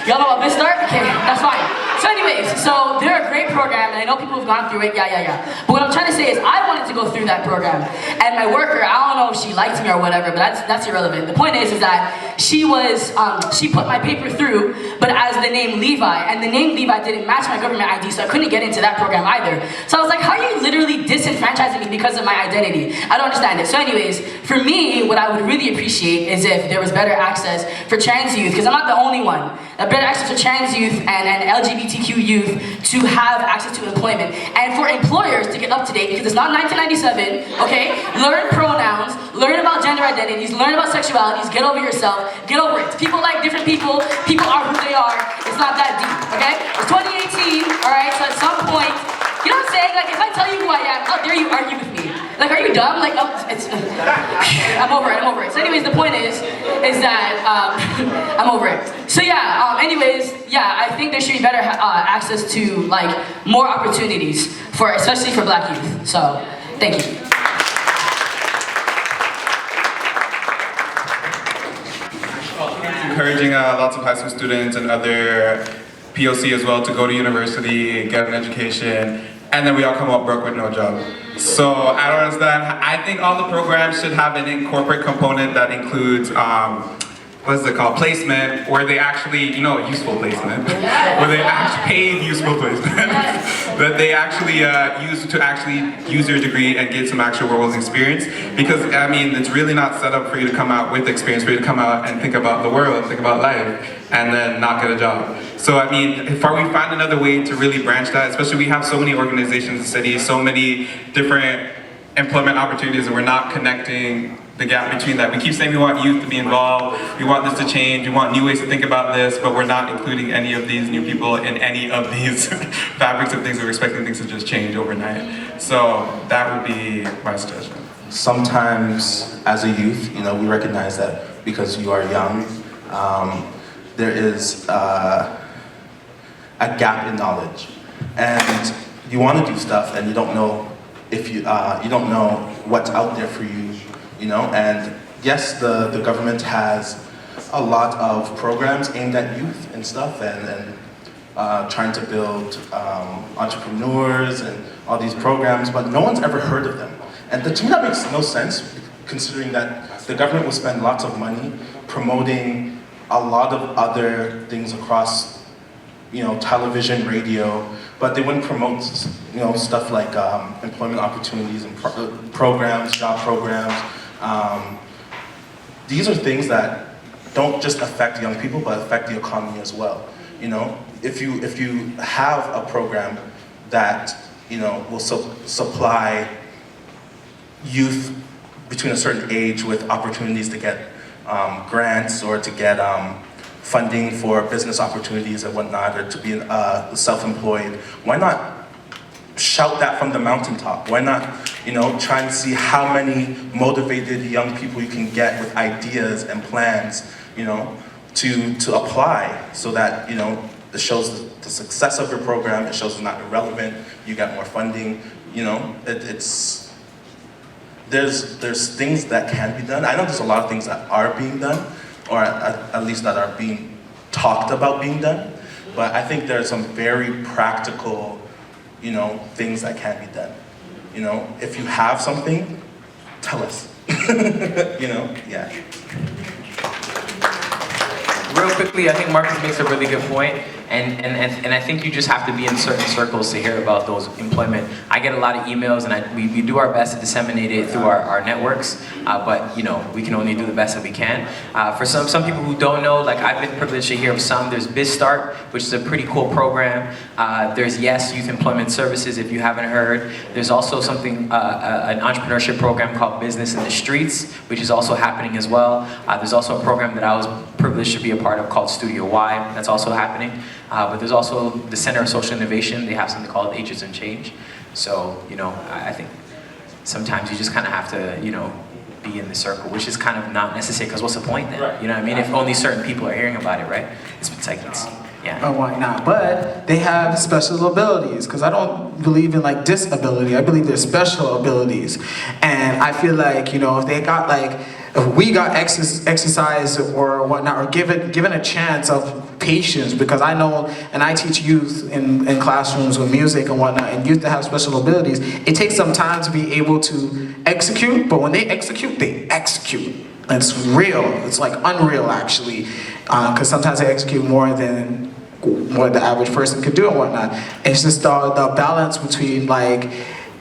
Y'all know about BizStart? Okay, that's fine. So anyways, so they're a great program, and I know people have gone through it, yeah. But what I'm trying to say is I wanted to go through that program, and my worker, I don't know if she liked me or whatever, but that's irrelevant. The point is that she put my paper through, but as the name Levi, and the name Levi didn't match my government ID, so I couldn't get into that program either. So I was like, how are you literally disenfranchising me because of my identity? I don't understand it. So anyways, for me, what I would really appreciate is if there was better access for trans youth, because I'm not the only one. Better access for trans youth and LGBTQ youth to have access to employment, and for employers to get up to date, because it's not 1997, okay? Learn pronouns, learn about gender identities, learn about sexualities, get over yourself, get over it. People like different people, people are who they are, it's not that deep, okay? It's 2018, all right, so at some point, you know what I'm saying? Like, if I tell you who I am, how dare you argue with me? Like, are you dumb? Like, oh, I'm over it. So anyways, the point is that, I'm over it. So yeah, anyways, yeah, I think there should be better access to, like, more opportunities, especially for Black youth. So, thank you. Encouraging lots of high school students and other POC as well to go to university, get an education, and then we all come up broke with no job. So I don't understand. I think all the programs should have an corporate component that includes what is it called? Placement, where they actually, useful placement, where they actually paid useful placement, that they actually use to actually use your degree and get some actual world experience. Because, I mean, it's really not set up for you to come out with experience, for you to come out and think about the world, think about life, and then not get a job. So, I mean, if we find another way to really branch that, especially we have so many organizations in the city, so many different employment opportunities, and we're not connecting the gap between that. We keep saying we want youth to be involved, we want this to change, we want new ways to think about this, but we're not including any of these new people in any of these fabrics of things. We're expecting things to just change overnight. So that would be my suggestion. Sometimes as a youth, you know, we recognize that because you are young, there is a gap in knowledge. And you want to do stuff and you don't know if you don't know what's out there for you, you know. And yes, the government has a lot of programs aimed at youth and stuff, and trying to build entrepreneurs and all these programs, but no one's ever heard of them. And to me that makes no sense, considering that the government will spend lots of money promoting a lot of other things across, you know, television, radio, but they wouldn't promote, you know, stuff like employment opportunities and programs, job programs. These are things that don't just affect young people, but affect the economy as well. You know, if you have a program that, you know, will supply youth between a certain age with opportunities to get grants or to get funding for business opportunities and whatnot, or to be self-employed, why not shout that from the mountaintop? Why not, you know, try and see how many motivated young people you can get with ideas and plans, you know, to apply, so that, you know, it shows the success of your program, it shows it's not irrelevant, you get more funding, you know, there's things that can be done. I know there's a lot of things that are being done, or at least that are being talked about being done, but I think there's some very practical, you know, things that can be done. You know, if you have something, tell us. You know, yeah. Real quickly, I think Marcus makes a really good point, and I think you just have to be in certain circles to hear about those employment. I get a lot of emails, and we do our best to disseminate it through our networks, but you know, we can only do the best that we can. For some people who don't know, like I've been privileged to hear of some. There's BizStart, which is a pretty cool program. There's Yes Youth Employment Services, if you haven't heard. There's also something, an entrepreneurship program called Business in the Streets, which is also happening as well. There's also a program that I was privileged to be a part of called Studio Y, that's also happening. But there's also the Center of Social Innovation. They have something called H's and Change. So, you know, I think sometimes you just kind of have to, you know, be in the circle, which is kind of not necessary, because what's the point then? Right. You know what I mean? If only certain people are hearing about it, right? It's like, yeah. Or why not? But they have special abilities, because I don't believe in like disability. I believe there's special abilities. And I feel like, you know, if they got like, if we got exercise or whatnot, or given a chance of patience, because I know, and I teach youth in classrooms with music and whatnot, and youth that have special abilities, it takes some time to be able to execute, but when they execute, they execute. It's real, it's like unreal actually, because sometimes they execute more than what the average person could do and whatnot. It's just the balance between, like,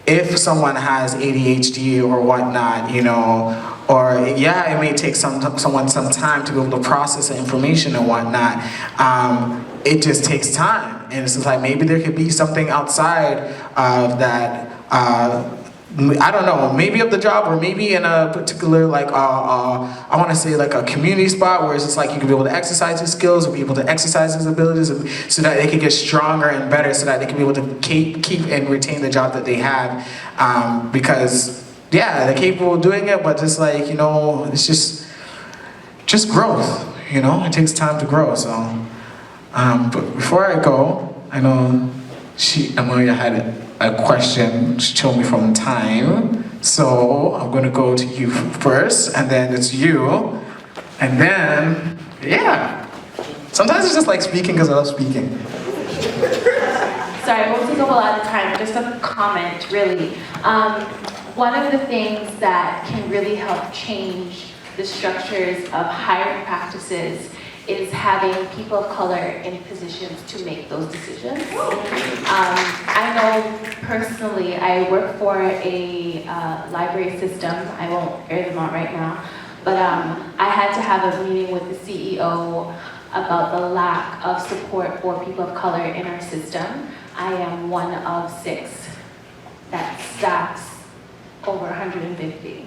if someone has ADHD or whatnot, you know, or yeah, it may take someone some time to be able to process the information and whatnot. It just takes time, and it's just like maybe there could be something outside of that. I don't know, maybe of the job, or maybe in a particular, like, I want to say like a community spot where it's just like you can be able to exercise his skills, or be able to exercise his abilities, so that they can get stronger and better, so that they can be able to keep and retain the job that they have. Because, yeah, they're capable of doing it, but just like, you know, it's just growth, you know? It takes time to grow, so. But before I go, I know Amelia had a question. She told me from time, so I'm gonna go to you first, and then it's you, and then, yeah. Sometimes it's just like speaking because I love speaking. Sorry, I won't take up a lot of time, just a comment, really. One of the things that can really help change the structures of hiring practices is having people of color in positions to make those decisions. I know personally, I work for a library system. I won't air them out right now, but I had to have a meeting with the CEO about the lack of support for people of color in our system. I am one of 6 that staffs over 150.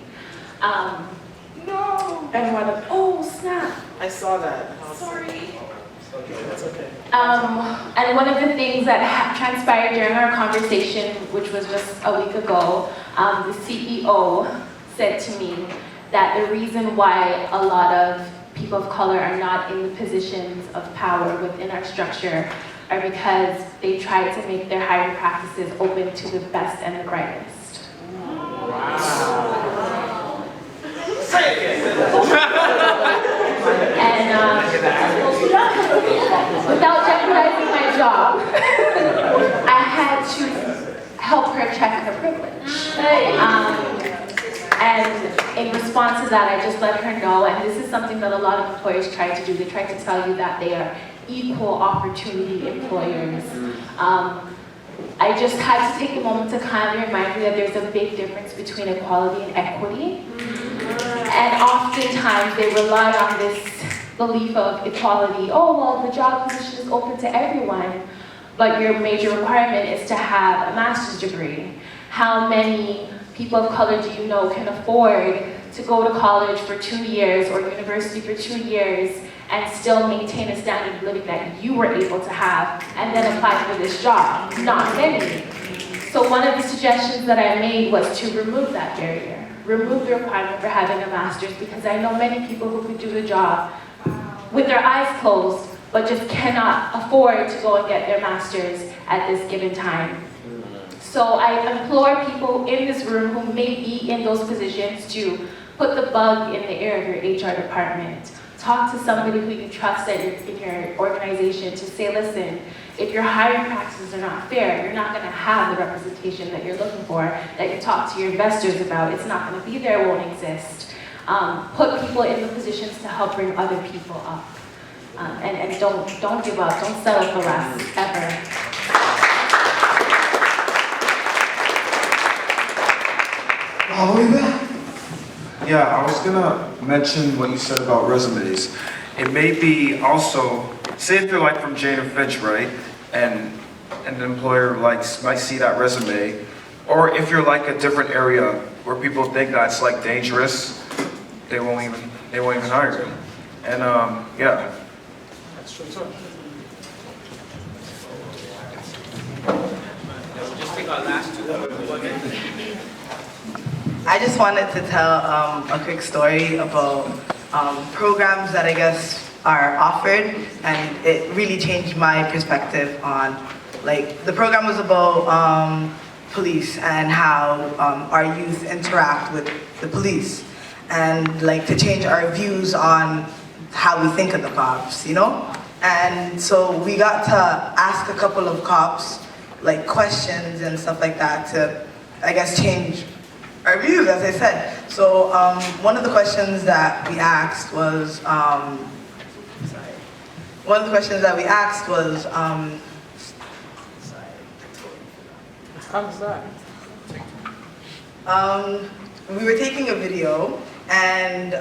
No! And one of, oh snap. I saw that. Sorry. Okay, that's okay. And one of the things that transpired during our conversation, which was just a week ago, the CEO said to me that the reason why a lot of people of color are not in the positions of power within our structure are because they try to make their hiring practices open to the best and the brightest. Wow. And without jeopardizing my job, I had to help her check her privilege. And in response to that, I just let her know, and this is something that a lot of employers try to do. They try to tell you that they are equal opportunity employers. I just had to take a moment to kind of remind me that there's a big difference between equality and equity. And oftentimes they rely on this belief of equality. Oh, well, the job position is open to everyone, but your major requirement is to have a master's degree. How many people of color do you know can afford to go to college for 2 years or university for 2 years and still maintain a standard of living that you were able to have and then apply for this job? Not many. So one of the suggestions that I made was to remove that barrier. Remove the requirement for having a master's, because I know many people who could do the job with their eyes closed, but just cannot afford to go and get their master's at this given time. So I implore people in this room who may be in those positions to put the bug in the ear of your HR department. Talk to somebody who you trust in your organization to say, listen, if your hiring practices are not fair, you're not going to have the representation that you're looking for, that you talk to your investors about. It's not going to be there, won't exist. Put people in the positions to help bring other people up. And don't give up, don't settle for less, ever. Are we back? Yeah, I was gonna mention what you said about resumes. It may be also, say if you're like from Jane or Finch, right? And an employer might see that resume, or if you're like a different area where people think that's like dangerous, they won't even hire you. And yeah. That's true too. Just take our last two. I just wanted to tell a quick story about programs that I guess are offered, and it really changed my perspective on, like, the program was about police and how our youth interact with the police, and like to change our views on how we think of the cops, you know? And so we got to ask a couple of cops like questions and stuff like that to, I guess, change our views, as I said. So one of the questions that we asked was, we were taking a video and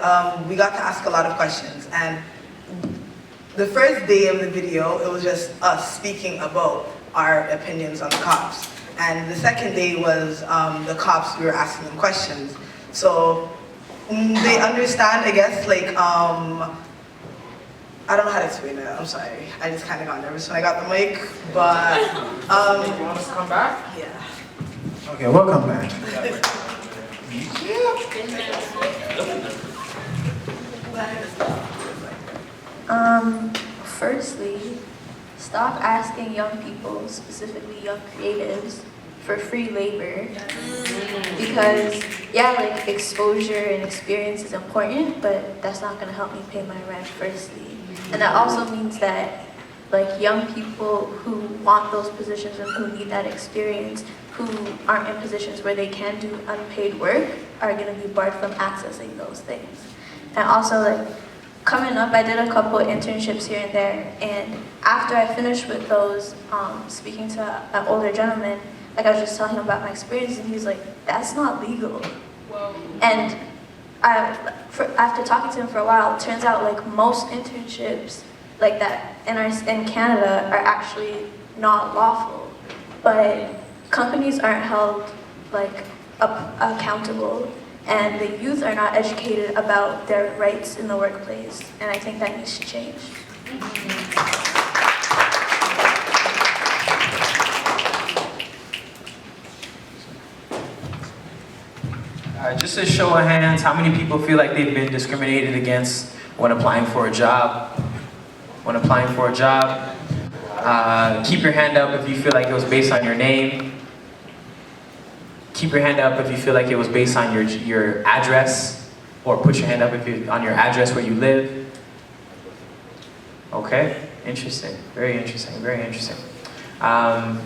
we got to ask a lot of questions. And the first day of the video, it was just us speaking about our opinions on the cops. And the second day was the cops, we were asking them questions. So they understand, I guess, like, I don't know how to explain it, I'm sorry. I just kind of got nervous when I got the mic, but... You want us to come back? Yeah. Okay, welcome back. Firstly, stop asking young people, specifically young creatives, for free labor. Because, yeah, like exposure and experience is important, but that's not gonna help me pay my rent firstly. And that also means that like young people who want those positions and who need that experience, who aren't in positions where they can do unpaid work, are gonna be barred from accessing those things. And also, like, coming up, I did a couple internships here and there, and after I finished with those, speaking to an older gentleman, like I was just telling him about my experience, and he was like, that's not legal. Whoa. And after talking to him for a while, it turns out like most internships like that in Canada are actually not lawful, but companies aren't held like accountable. and the youth are not educated about their rights in the workplace, and I think that needs to change. Just a show of hands, how many people feel like they've been discriminated against when applying for a job? When applying for a job, keep your hand up if you feel like it was based on your name. Keep your hand up if you feel like it was based on your address, or put your hand up if you on your address where you live. Okay, interesting, very interesting, very interesting.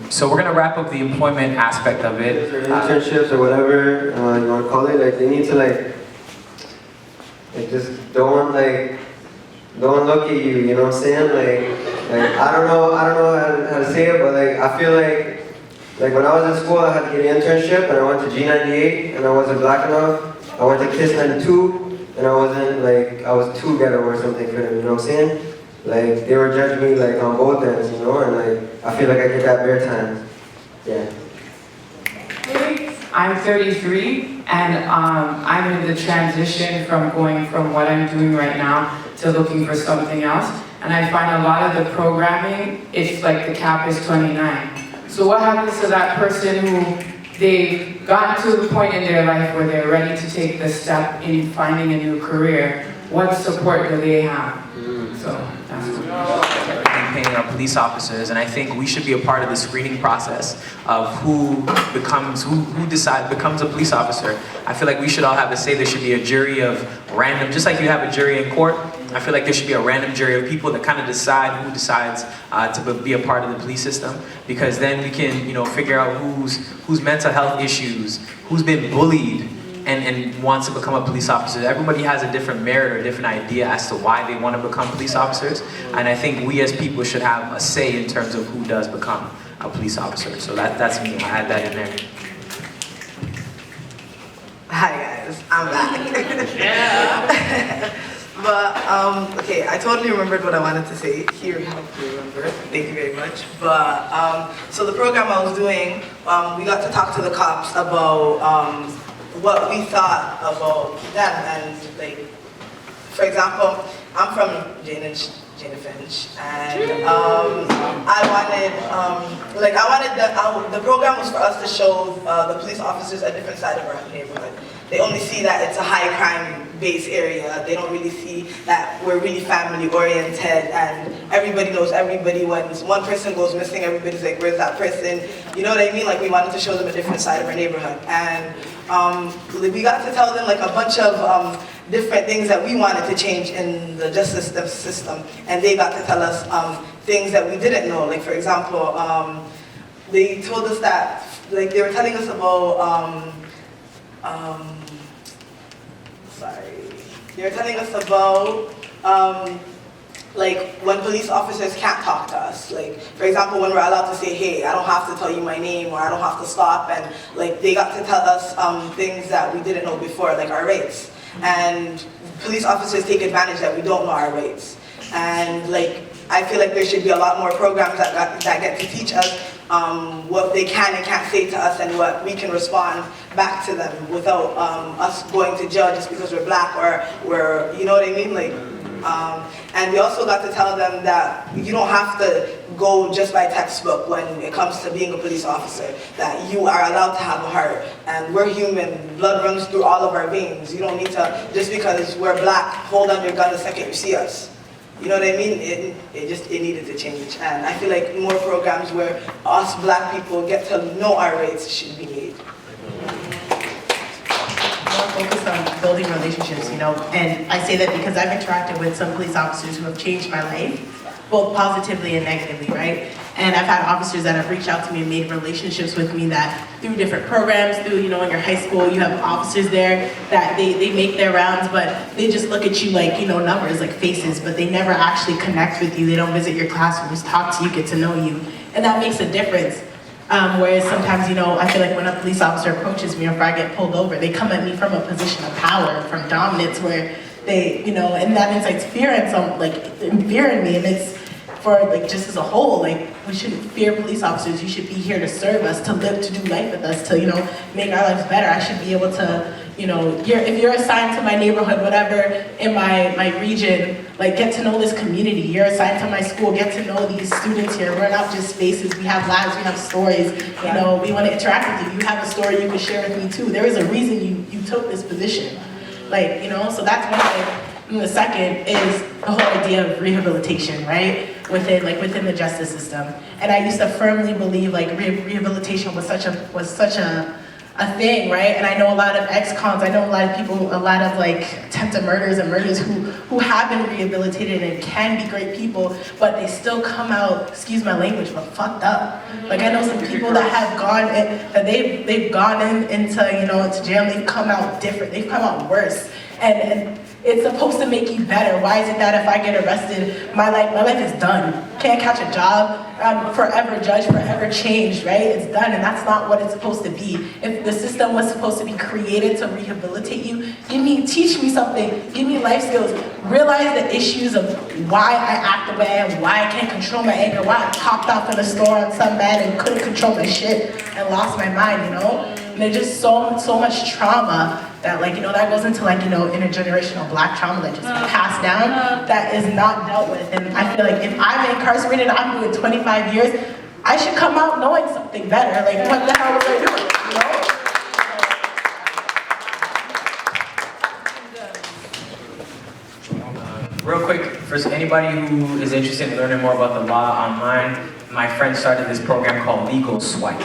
So we're gonna wrap up the employment aspect of it. Or internships or whatever you want to call it, like they need to like just don't look at you, you know what I'm saying? Like I don't know how to say it, but like I feel like when I was in school I had to get an internship and I went to G98 and I wasn't black enough. I went to KISS 92 and I was too ghetto or something for them, you know what I'm saying? Like, they were judging me, like, on both ends, you know, and, like, I feel like I get that bare time. Yeah. I'm 33, and I'm in the transition from going from what I'm doing right now to looking for something else. And I find a lot of the programming, it's like the cap is 29. So what happens to that person who they've gotten to the point in their life where they're ready to take the step in finding a new career? What support do they have? So that's campaigning on police officers, and I think we should be a part of the screening process of who becomes a police officer. I feel like we should all have a say. There should be a jury of random, just like you have a jury in court. I feel like there should be a random jury of people that kind of decide who decides to be a part of the police system, because then we can, you know, figure out who's mental health issues, who's been bullied, and wants to become a police officer. Everybody has a different merit or a different idea as to why they want to become police officers. And I think we as people should have a say in terms of who does become a police officer. So that's me, I had that in there. Hi guys, I'm back. Yeah. But, okay, I totally remembered what I wanted to say. Here, help me remember. Thank you very much. But, so the program I was doing, we got to talk to the cops about what we thought about them, and like, for example, I'm from Jane Finch, and the program was for us to show the police officers a different side of our neighborhood. They only see that it's a high crime based area. They don't really see that we're really family oriented and everybody knows everybody. When one person goes missing, everybody's like, where's that person? You know what I mean? Like, we wanted to show them a different side of our neighborhood. And we got to tell them like a bunch of different things that we wanted to change in the justice system. And they got to tell us things that we didn't know. Like, for example, they told us that, like, they were telling us about, they were telling us about, like, when police officers can't talk to us. Like, for example, when we're allowed to say, hey, I don't have to tell you my name, or I don't have to stop, and like, they got to tell us things that we didn't know before, like our rights. And police officers take advantage that we don't know our rights. And like, I feel like there should be a lot more programs that get to teach us what they can and can't say to us, and what we can respond back to them without us going to jail just because we're black or we're, you know what I mean? Like, and we also got to tell them that you don't have to go just by textbook when it comes to being a police officer, that you are allowed to have a heart, and we're human, blood runs through all of our veins. You don't need to, just because we're black, hold on your gun the second you see us. You know what I mean? It needed to change. And I feel like more programs where us black people get to know our rights should be made. More focused on building relationships, you know, and I say that because I've interacted with some police officers who have changed my life, both positively and negatively, right? And I've had officers that have reached out to me and made relationships with me that through different programs, through, you know, in your high school, you have officers there that they make their rounds, but they just look at you like, you know, numbers, like faces, but they never actually connect with you. They don't visit your classrooms, talk to you, get to know you. And that makes a difference. Whereas sometimes, you know, I feel like when a police officer approaches me or if I get pulled over, they come at me from a position of power, from dominance, where they, you know, and that incites fear in some, like, fear in me. And it's, for like just as a whole, like we shouldn't fear police officers. You should be here to serve us, to live, to do life with us, to, you know, make our lives better. I should be able to, you know, if you're assigned to my neighborhood, whatever, in my region, like get to know this community. You're assigned to my school, get to know these students here. We're not just faces, we have lives, we have stories. You know, we want to interact with you. You have a story you can share with me too. There is a reason you took this position. Like, you know, so that's one thing. And the second is the whole idea of rehabilitation, right? Within the justice system. And I used to firmly believe like rehabilitation was such a thing, right? And I know a lot of ex-cons, I know a lot of people, a lot of like attempted murders and murders who have been rehabilitated and can be great people, but they still come out, excuse my language, but fucked up. Like I know some people that have gone in, that they've gone into, you know, into jail, and they've come out different, they've come out worse. And it's supposed to make you better. Why is it that if I get arrested, my life is done? Can't catch a job, I'm forever judged, forever changed, right? It's done, and that's not what it's supposed to be. If the system was supposed to be created to rehabilitate you, teach me something, give me life skills, realize the issues of why I act the way I am, why I can't control my anger, why I popped off in the store on some man and couldn't control my shit and lost my mind, you know? And there's just so much trauma that, like, you know, that goes into, like, you know, intergenerational black trauma that just passed down that is not dealt with. And I feel like if I'm incarcerated, I'm doing 25 years, I should come out knowing something better. Like, what the hell was I doing, you know? Real quick, for anybody who is interested in learning more about the law online, my friend started this program called Legal Swipe.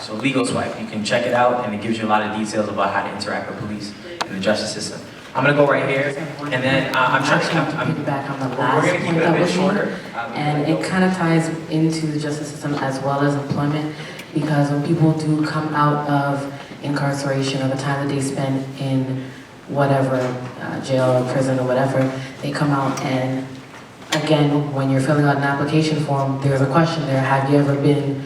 So Legal Swipe, you can check it out, and it gives you a lot of details about how to interact with police and the justice system. I'm gonna go right here, and then I'm trying to piggyback on the we're last gonna keep point it a that bit was shorter. made, and it kind of ties into the justice system as well as employment, because when people do come out of incarceration or the time that they spend in whatever, jail or prison or whatever, they come out and again, when you're filling out an application form, there's a question there, have you ever been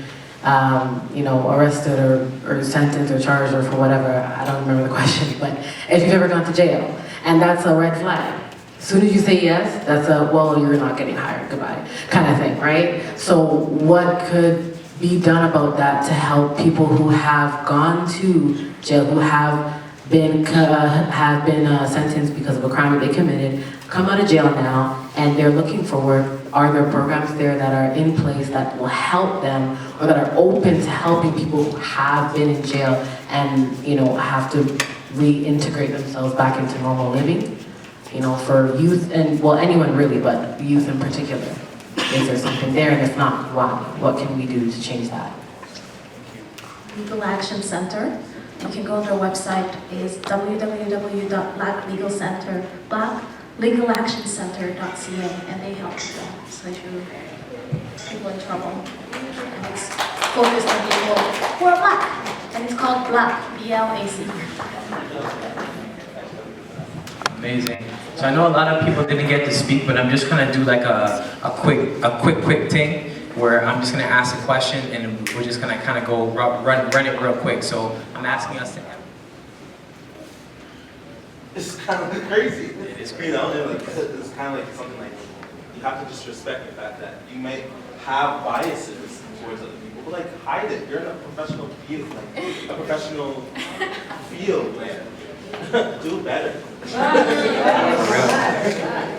you know, arrested or sentenced or charged or for whatever, I don't remember the question, but if you've ever gone to jail, and that's a red flag. As soon as you say yes, that's a, well, you're not getting hired, goodbye, kind of thing, right? So what could be done about that to help people who have gone to jail, who have been sentenced because of a crime that they committed, come out of jail now, and they're looking for work? Are there programs there that are in place that will help them, or that are open to helping people who have been in jail and, you know, have to reintegrate themselves back into normal living? You know, for youth and, well, anyone really, but youth in particular. Is there something there? And if not, why? What can we do to change that? Legal Action Center. You can go on their website, is www.blacklegalactioncenter.ca, and they help people, especially people in trouble. And it's focused on people who are black, and it's called Black, B-L-A-C. Amazing. So I know a lot of people didn't get to speak, but I'm just gonna do like a quick thing where I'm just gonna ask a question and we're just gonna kind of go run it real quick. So I'm asking us to. It's kind of crazy. It is crazy. You know, and like, it's kind of like something like you have to just respect the fact that you may have biases towards other people, but like hide it. You're in a professional field, like a professional field, man. Do better.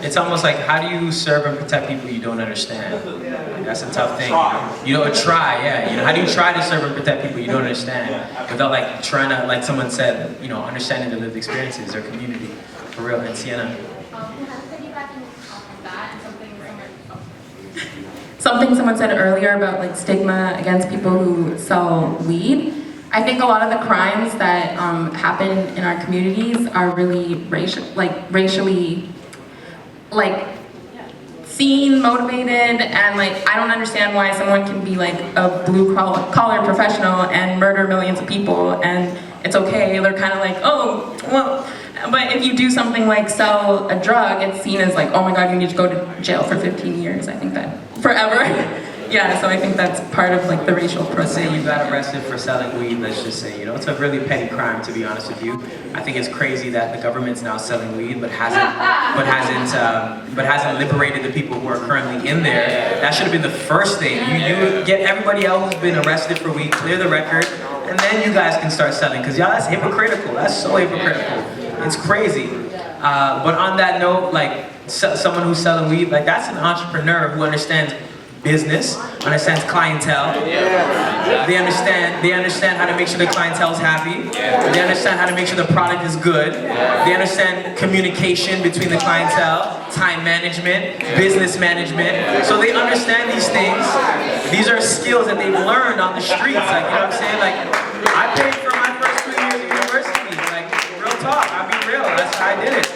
It's almost like, how do you serve and protect people you don't understand? Like, that's a tough thing. You know, try, yeah. You know, how do you try to serve and protect people you don't understand without like trying to, like someone said, you know, understanding their lived experiences, their community, for real. And Sienna. Something someone said earlier about like stigma against people who sell weed. I think a lot of the crimes that happen in our communities are really racially seen, motivated, and like I don't understand why someone can be like a blue collar professional and murder millions of people and it's okay. They're kind of like, oh, well, but if you do something like sell a drug, it's seen as like, oh my God, you need to go to jail for 15 years. I think that forever. yeah, so I think that's part of like the racial Let's say program. you got arrested for selling weed, let's just say, it's a really petty crime, to be honest with you. I think it's crazy that the government's now selling weed, but hasn't liberated the people who are currently in there. That should have been the first thing. You get everybody else who's been arrested for weed, clear the record, and then you guys can start selling. Because y'all, that's hypocritical. That's so hypocritical. It's crazy. But on that note, like someone who's selling weed, like that's an entrepreneur who understands business, understands clientele. They understand how to make sure the clientele is happy. They understand how to make sure the product is good. They understand communication between the clientele, time management, business management. So they understand these things. These are skills that they've learned on the streets. Like, you know what I'm saying? Like, I paid for my first 3 years of university. Like, real talk, I'll be real. That's how I did it.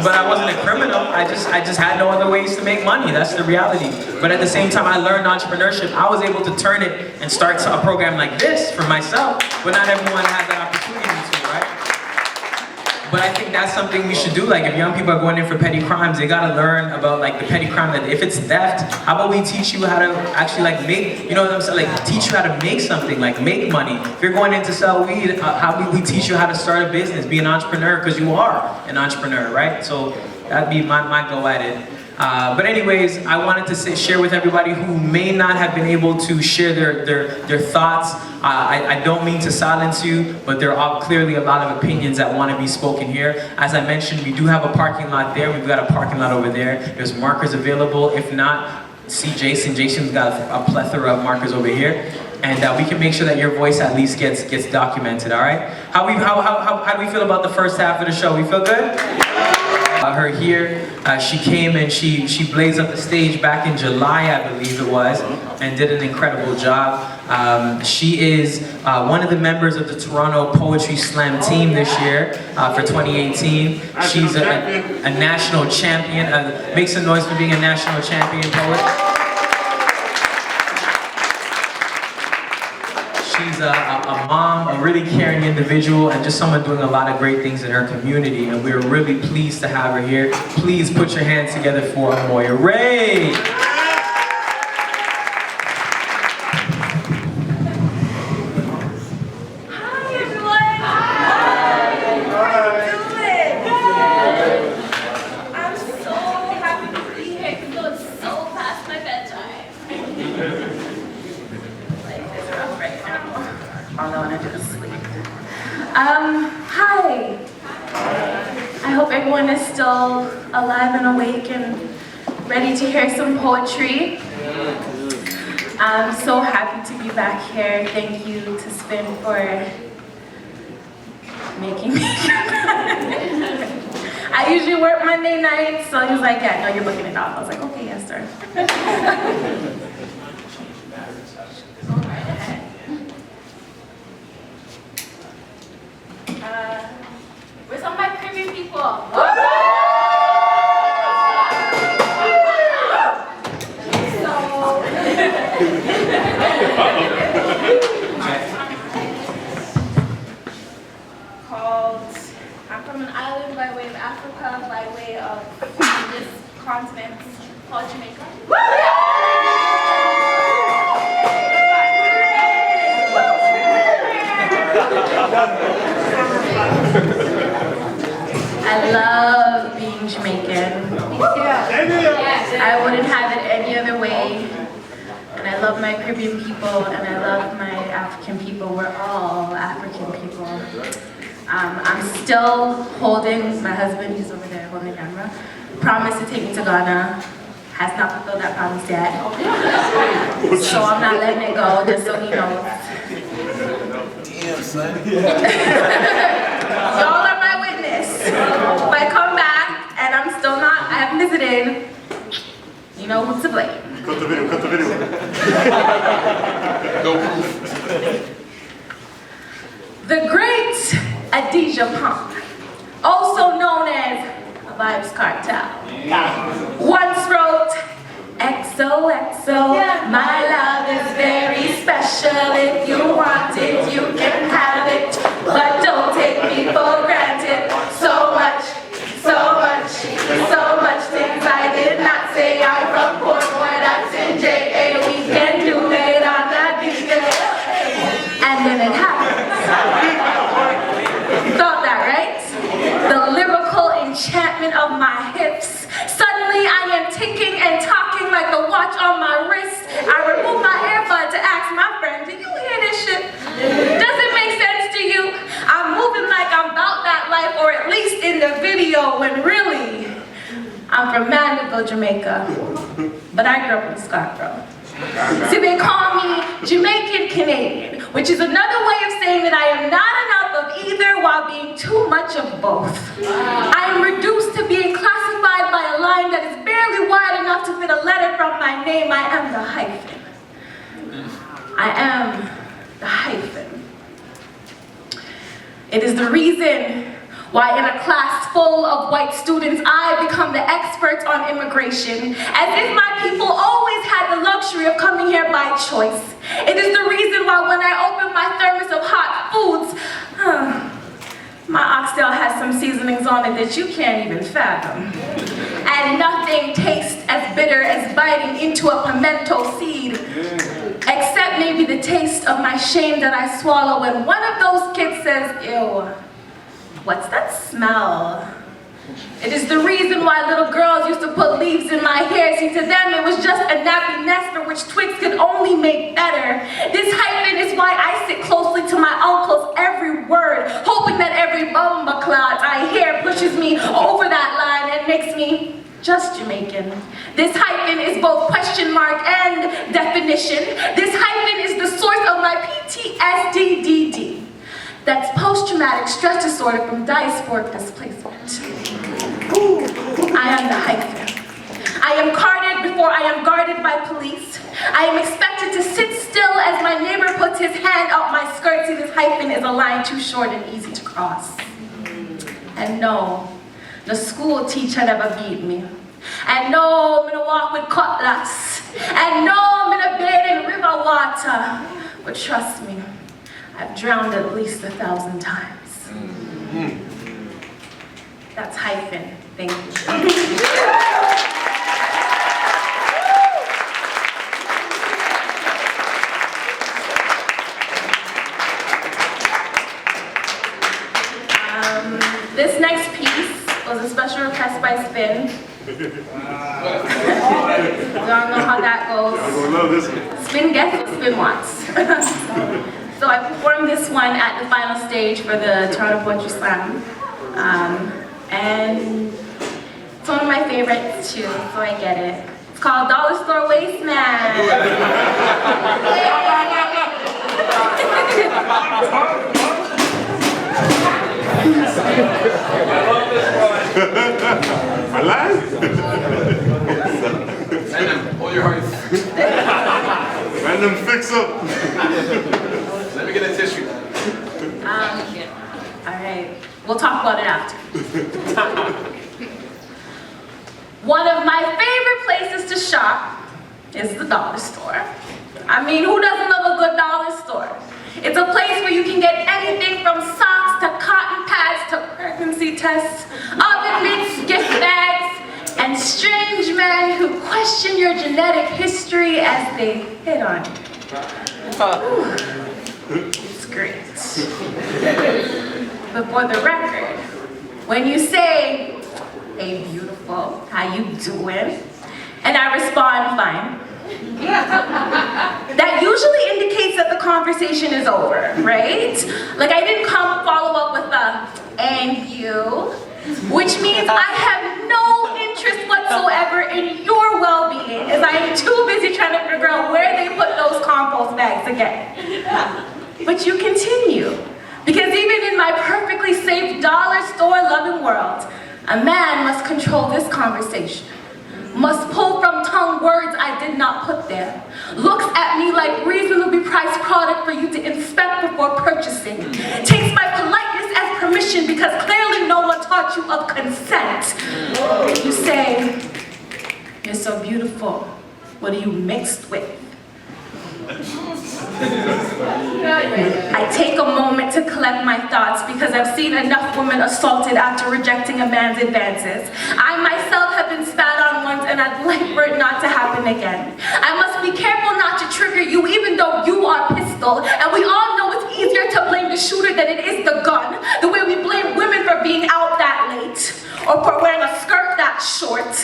But I wasn't a criminal. I just had no other ways to make money. That's the reality. But at the same time, I learned entrepreneurship. I was able to turn it and start a program like this for myself. But not everyone has that opportunity to, right? But I think that's something we should do. Like, if young people are going in for petty crimes, they gotta learn about like the petty crime. That if it's theft, how about we teach you how to actually like make, you know what I'm saying? Like teach you how to make something, like make money. If you're going in to sell weed, how do we teach you how to start a business, be an entrepreneur, because you are an entrepreneur, right? So that'd be my go at it. But anyways, I wanted to share with everybody who may not have been able to share their thoughts. I don't mean to silence you, but there are clearly a lot of opinions that want to be spoken here. As I mentioned, we do have a parking lot there. We've got a parking lot over there. There's markers available. If not, see Jason. Jason's got a plethora of markers over here. And we can make sure that your voice at least gets documented, all right? How do we feel about the first half of the show? We feel good? Her here, she came and she blazed up the stage back in July, I believe it was, and did an incredible job. She is one of the members of the Toronto Poetry Slam team this year for 2018. She's a national champion. Make some noise for being a national champion poet. She's a mom, a really caring individual, and just someone doing a lot of great things in her community, and we're really pleased to have her here. Please put your hands together for Moya Ray! Hi everyone! Hi! How are you doing? I'm so happy to be here because it's so past my bedtime. Although I just sleep. Hi. I hope everyone is still alive and awake and ready to hear some poetry. I'm so happy to be back here. Thank you to Spin for making me. I usually work Monday nights, so he was like, yeah, no, you're booking it off. I was like, okay, yes, sir. Where's all my Caribbean people? I'm from an island by way of Africa, by way of this continent called Jamaica. I love being Jamaican. I wouldn't have it any other way. And I love my Caribbean people and I love my African people. We're all African people. I'm still holding my husband, he's over there holding the camera, promised to take me to Ghana. Has not fulfilled that promise yet. So I'm not letting it go, just so he knows. Damn, son. Y'all are my witness. If I come back and I'm still not, I haven't visited, you know who to blame. Cut the video, cut the video. The great Adidja Punk, also known as Vibes Cartel, once wrote, XOXO, my love is very special. If you want it, you can have it, but don't take me for granted. So much, so much, so much things I did not say. I'm from Portmore, that's in JA. We life, or at least in the video, when really, I'm from Mandeville, Jamaica, but I grew up in Scarborough. So they call me Jamaican Canadian, which is another way of saying that I am not enough of either while being too much of both. I am reduced to being classified by a line that is barely wide enough to fit a letter from my name. I am the hyphen. I am the hyphen. It is the reason why in a class full of white students, I become the expert on immigration, as if my people always had the luxury of coming here by choice. It is the reason why when I open my thermos of hot foods, my oxtail has some seasonings on it that you can't even fathom. And nothing tastes as bitter as biting into a pimento seed, except maybe the taste of my shame that I swallow when one of those kids says, ew. What's that smell? It is the reason why little girls used to put leaves in my hair. See, to them it was just a nappy nest for which twigs could only make better. This hyphen is why I sit closely to my uncle's every word, hoping that every bumba clot I hear pushes me over that line and makes me just Jamaican. This hyphen is both question mark and definition. This hyphen is the source of my PTSD. That's post-traumatic stress disorder from diasporic displacement. Ooh, I am the hyphen. I am carded before I am guarded by police. I am expected to sit still as my neighbor puts his hand up my skirt. See, this hyphen is a line too short and easy to cross. And no, the school teacher never beat me. And no, I'm gonna walk with cutlass. And no, I'm gonna bathe in river water. But trust me, I've drowned at least 1,000 times. That's hyphen. Thank you. This next piece was a special request by Spin. We all know how that goes. Spin gets what Spin wants. So I performed this one at the final stage for the Toronto Poetry Slam. And it's one of my favorites too, so I get it. It's called Dollar Store Waste Man. I lied? Random, hold your heart. Random fix up. Let me get a tissue. All right, we'll talk about it after. One of my favorite places to shop is the dollar store. I mean, who doesn't love a good dollar store? It's a place where you can get anything from socks to cotton pads to pregnancy tests, oven mitts, gift bags, and strange men who question your genetic history as they hit on you. It's great. But for the record, when you say, "Hey beautiful, how you doing?" and I respond, "Fine," that usually indicates that the conversation is over, right? Like I didn't come follow up with a, "and you?" which means I have no interest whatsoever in your well-being, as I am too busy trying to figure out where they put those compost bags again. But you continue, because even in my perfectly safe dollar store loving world, a man must control this conversation, must pull from tongue words I did not put there, looks at me like reasonably priced product for you to inspect before purchasing, takes my politeness as permission because clearly no one taught you of consent. You say, "You're so beautiful, what are you mixed with?" I take a moment to collect my thoughts because I've seen enough women assaulted after rejecting a man's advances. I myself have been spat on once and I'd like for it not to happen again. I must be careful not to trigger you even though you are pistol, and we all know it's easier to blame the shooter than it is the gun, the way we blame women for being out that late or for wearing a skirt that short.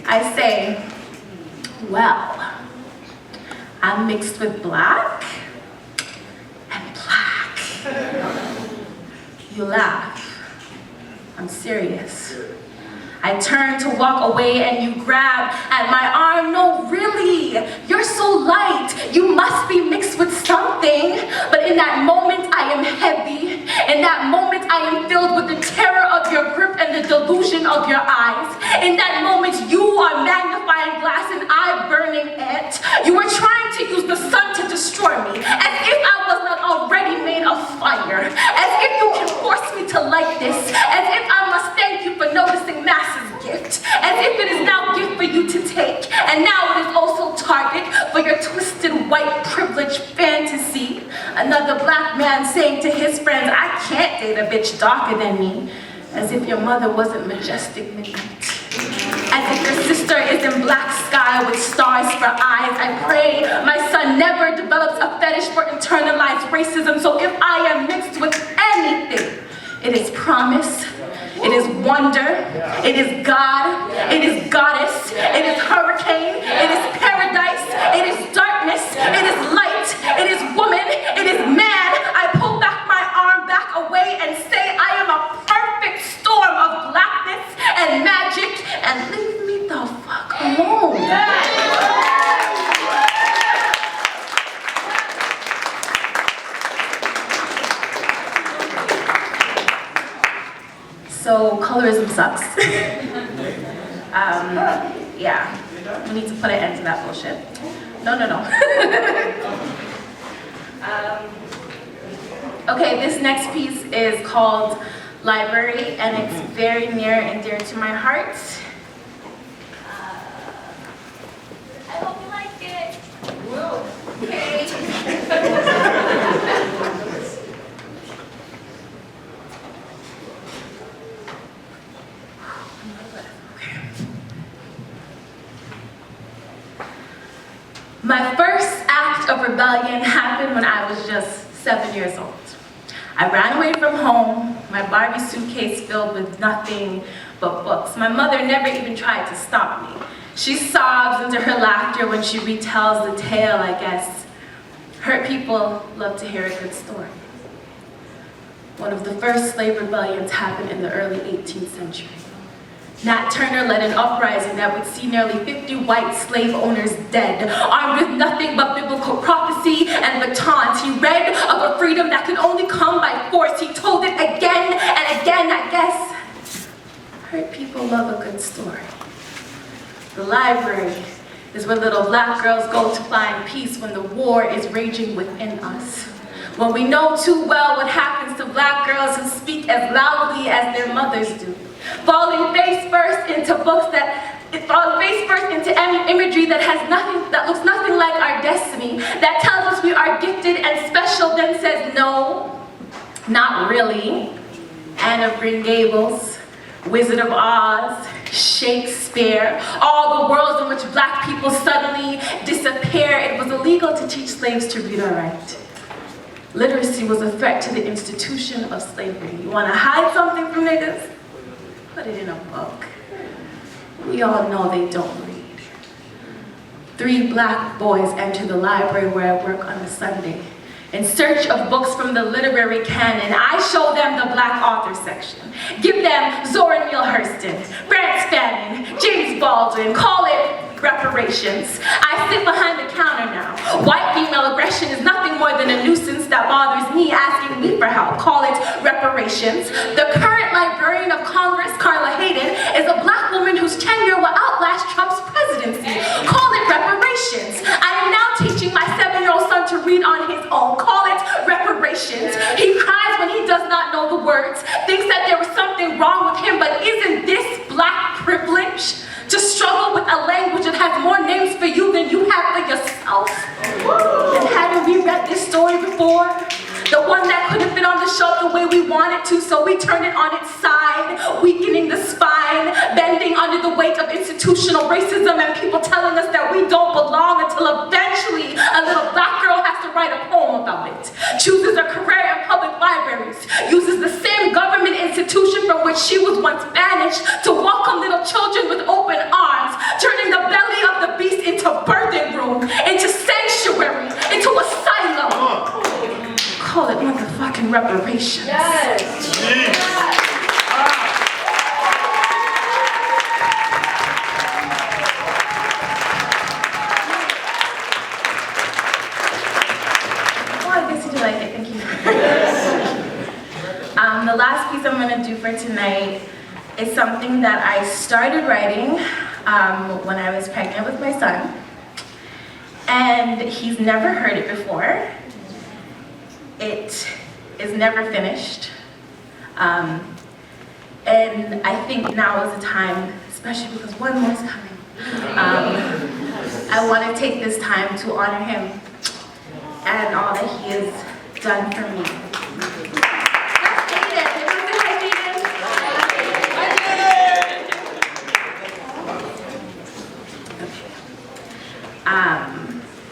I say, well, I'm mixed with black and black. You laugh. I'm serious. I turned to walk away and you grabbed at my arm. No, really, you're so light. You must be mixed with something. But in that moment, I am heavy. In that moment, I am filled with the terror of your grip and the delusion of your eyes. In that moment, you are magnifying glass and I burning it. You were trying to use the sun to destroy me, as if I was not already made of fire. As if you can force me to like this. As if I must thank you for noticing massive gift, as if it is now gift for you to take, and now it is also target for your twisted white privilege fantasy. Another black man saying to his friends, I can't date a bitch darker than me, as if your mother wasn't majestic midnight. As if your sister is in black sky with stars for eyes. I pray my son never develops a fetish for internalized racism, so if I am mixed with anything, it is promise, it is wonder, it is God, it is goddess, it is hurricane, it is paradise, it is darkness, it is light, it is woman, it is man. I pull back my arm back away and say I am a perfect storm of blackness and magic, and leave me the fuck alone. So colorism sucks. Yeah, we need to put an end to that bullshit. No. Okay, this next piece is called Library, and it's very near and dear to my heart. I hope you like it. Okay. My first act of rebellion happened when I was just 7 years old. I ran away from home, my Barbie suitcase filled with nothing but books. My mother never even tried to stop me. She sobs into her laughter when she retells the tale, I guess. Hurt people love to hear a good story. One of the first slave rebellions happened in the early 18th century. Nat Turner led an uprising that would see nearly 50 white slave owners dead, armed with nothing but biblical prophecy and batons. He read of a freedom that could only come by force. He told it again and again, I guess. Hurt people love a good story. The library is where little black girls go to find peace when the war is raging within us. When we know too well what happens to black girls who speak as loudly as their mothers do. Falling face first into imagery that has nothing, that looks nothing like our destiny, that tells us we are gifted and special, then says no, not really. Anne of Green Gables, Wizard of Oz, Shakespeare, all the worlds in which black people suddenly disappear. It was illegal to teach slaves to read or write. Literacy was a threat to the institution of slavery. You want to hide something from niggas? Put it in a book. We all know they don't read. 3 black boys enter the library where I work on a Sunday in search of books from the literary canon. I show them the black author section. Give them Zora Neale Hurston, Brant Spannon, James Baldwin, call it reparations. I sit behind the counter now. White female aggression is nothing more than a nuisance that bothers me, asking me for help. Call it reparations. The current Librarian of Congress, Carla Hayden, is a black woman whose tenure will outlast Trump's presidency. Call it reparations. I am now teaching my 7-year-old son to read on his own. Call it reparations. He cries when he does not know the words, thinks that there was something wrong with him, but isn't this black privilege? To struggle with a language that has more names for you than you have for yourself. And haven't we read this story before? The one that couldn't fit on the shelf the way we wanted to, so we turned it on its side, weakening the spine, bending under the weight of institutional racism and people telling us that we don't belong, until eventually a little black girl has to write a poem about it. Chooses a career in public libraries, uses the same government institution from which she was once banished to welcome little children with open arms, turning the belly of the beast into birthing room, into sanctuary, into asylum. Call it motherfucking reparations. Yes. the last piece I'm going to do for tonight is something that I started writing when I was pregnant with my son. And he's never heard it before. It is never finished. And I think now is the time, especially because one more is coming. I want to take this time to honor him and all that he has done for me.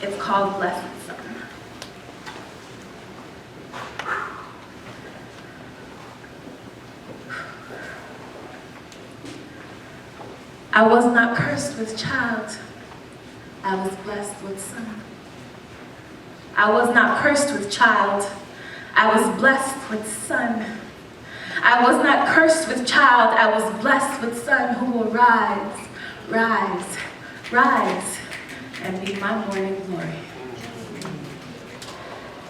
It's called Blessed Son. I was not cursed with child, I was blessed with son. I was not cursed with child, I was blessed with son. I was not cursed with child, I was blessed with son who will rise, rise, rise, and be my morning glory.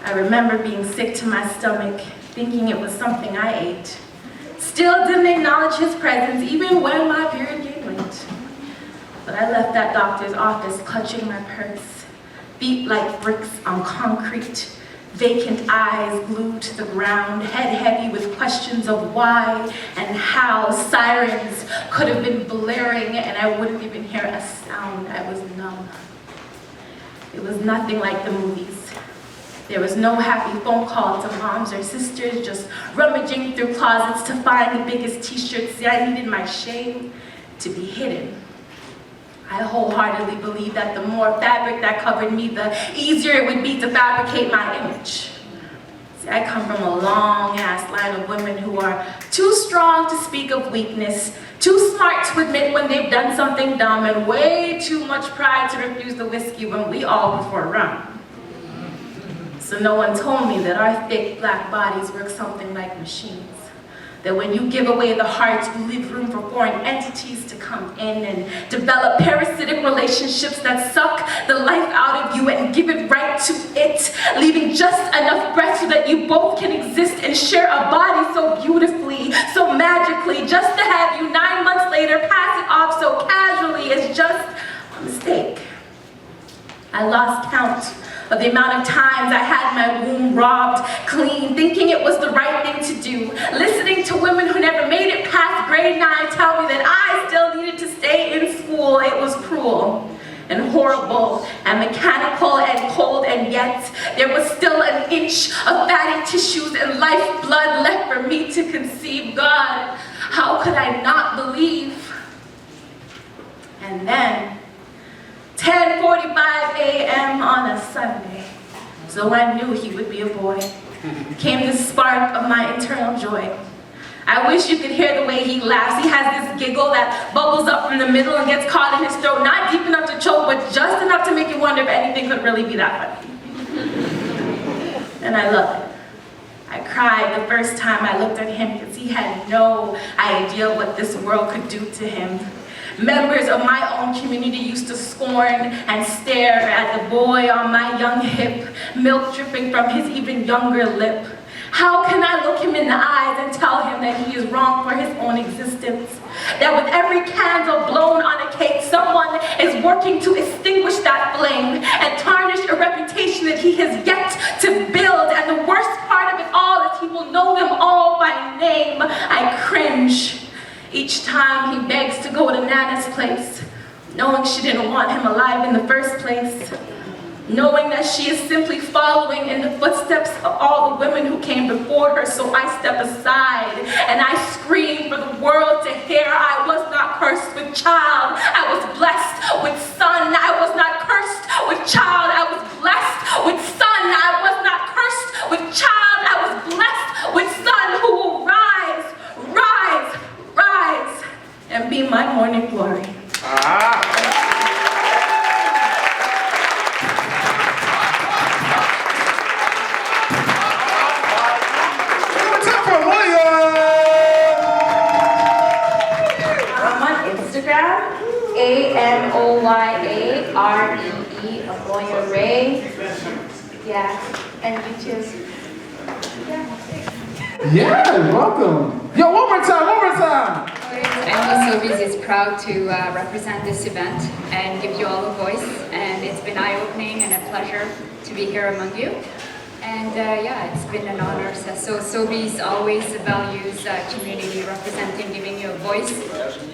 I remember being sick to my stomach, thinking it was something I ate. Still didn't acknowledge his presence, even when my period came late. But I left that doctor's office clutching my purse, feet like bricks on concrete, vacant eyes glued to the ground, head heavy with questions of why and how. Sirens could have been blaring and I wouldn't even hear a sound. I was numb. It was nothing like the movies. There was no happy phone call to moms or sisters, just rummaging through closets to find the biggest t-shirts. See, I needed my shame to be hidden. I wholeheartedly believed that the more fabric that covered me, the easier it would be to fabricate my image. See, I come from a long-ass line of women who are too strong to speak of weakness, too smart to admit when they've done something dumb, and way too much pride to refuse the whiskey when we all prefer rum. So no one told me that our thick black bodies work something like machines. That when you give away the heart, you leave room for foreign entities to come in and develop parasitic relationships that suck the life out of you and give it right to it, leaving just enough breath so that you both can exist and share a body so beautifully, so magically, just to have you 9 months later pass it off so casually is just a mistake. I lost count of the amount of times I had my womb robbed clean, thinking it was the right thing to do, listening to women who never made it past grade 9 tell me that I still needed to stay in school. It was cruel and horrible and mechanical and cold, and yet there was still an inch of fatty tissues and lifeblood left for me to conceive. God, how could I not believe? And then 10:45 a.m. on a Sunday, so I knew he would be a boy, came the spark of my internal joy. I wish you could hear the way he laughs. He has this giggle that bubbles up from the middle and gets caught in his throat, not deep enough to choke, but just enough to make you wonder if anything could really be that funny. And I love it. I cried the first time I looked at him because he had no idea what this world could do to him. Members of my own community used to scorn and stare at the boy on my young hip, milk dripping from his even younger lip. How can I look him in the eyes and tell him that he is wrong for his own existence? That with every candle blown on a cake, someone is working to extinguish that flame and tarnish a reputation that he has yet to build. And the worst part of it all is he will know them all by name. I cringe each time he begs to go to Nana's place, knowing she didn't want him alive in the first place, knowing that she is simply following in the footsteps of all the women who came before her. So I step aside and I scream for the world to hear. I was not cursed with child, I was blessed with son. I was not cursed with child, I was blessed with son. I was not cursed with child, I was blessed with son who will rise, rise, rise, and be my morning glory. I'm on Instagram, AMOYAREE, Amoya Ray. Yeah, and YouTube. Yeah. Yeah, welcome. Yo, one more time. And Sobeys is proud to represent this event and give you all a voice. And it's been eye-opening and a pleasure to be here among you. And yeah, it's been an honor. So Sobeys always values community representing, giving you a voice.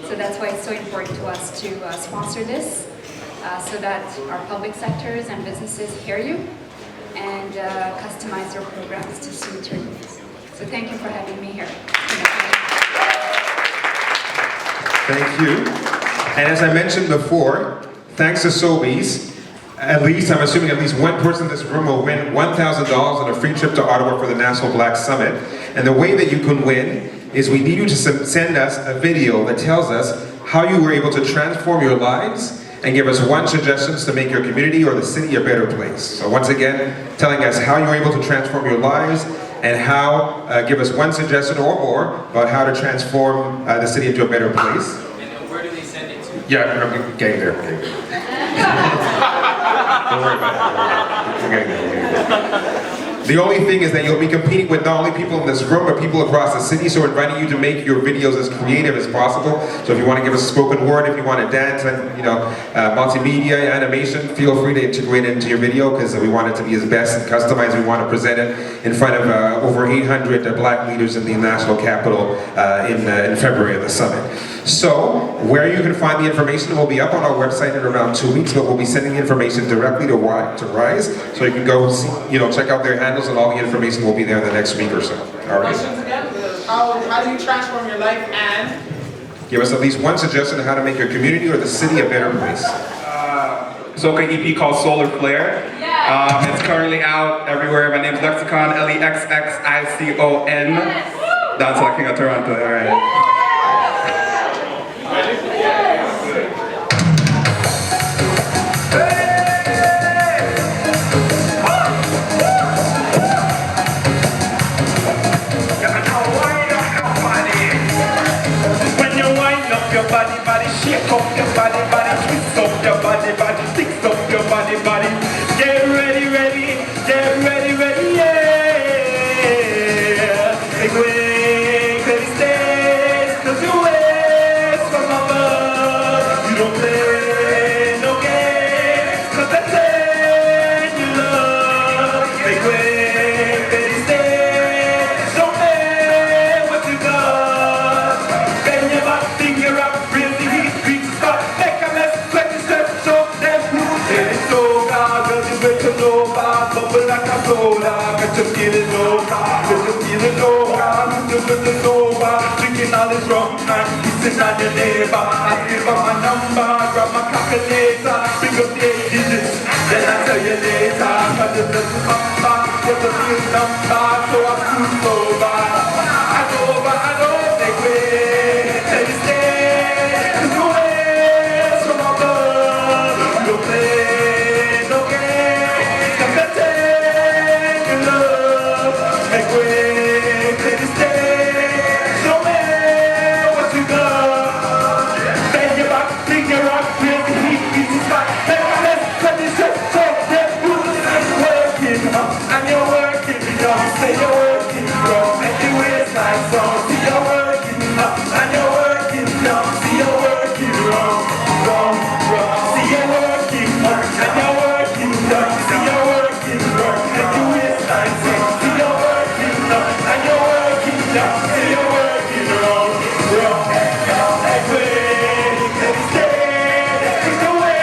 So that's why it's so important to us to sponsor this, so that our public sectors and businesses hear you and customize their programs to suit your needs. So thank you for having me here. Thank you. And as I mentioned before, thanks to Sobeys, at least, I'm assuming at least one person in this room will win $1,000 on a free trip to Ottawa for the National Black Summit. And the way that you can win is we need you to send us a video that tells us how you were able to transform your lives and give us one suggestion to make your community or the city a better place. So once again, telling us how you were able to transform your lives and how, give us one suggestion or more about how to transform the city into a better place. And where do they send it to? Yeah, I'm getting there. Don't worry about it. We're getting there. The only thing is that you'll be competing with not only people in this room, but people across the city, so we're inviting you to make your videos as creative as possible. So if you want to give us a spoken word, if you want to dance, and multimedia, animation, feel free to integrate it into your video, because we want it to be as best and customized. We want to present it in front of over 800 Black leaders in the national capital in February of the summit. So, where you can find the information will be up on our website in around 2 weeks, but we'll be sending the information directly to Rise, so you can go see, check out their handles, and all the information will be there in the next week or so. All right. Questions again? How do you transform your life and? Give us at least one suggestion on how to make your community or the city a better place. Soca EP called Solar Flare. It's currently out everywhere. My name's Lexicon, Lexxixicon. That's like King of Toronto, all right. Shake up your body, twist up your body, fix up your body. Get ready, yeah. Make way, clear the stage, 'cause you waste from above. You don't play no games, 'cause that's it you love. Make way, clear the stage, don't play what you got. Bend your back, finger up, raise the heat. Make a mess, sweat the step, so them it's over, girl, you break over, bubble like a soda, got you feeling over, you over, drinking all this rum and kissing on your neighbor. I give her my number, grab my calculator, bring up the 8 digits, then I tell you later, cause it's just a number, get the real number, so I'm cruise over, I know, make way, tell you stay, no way, so my love, you play no game, cause I take your love, make way, tell you stay, show me what you got, bend your back, bring your rock, bring the heat, beat the spot, make a mess, let me just talk, get good, working, and you're working, say you're working, and you waistline, so see you're working, and you're working, see you're working, wrong, see you're working, and you're working, see you're working, and you waistline, see you're working, and you're working, see you're working, wrong, that way, stay, take away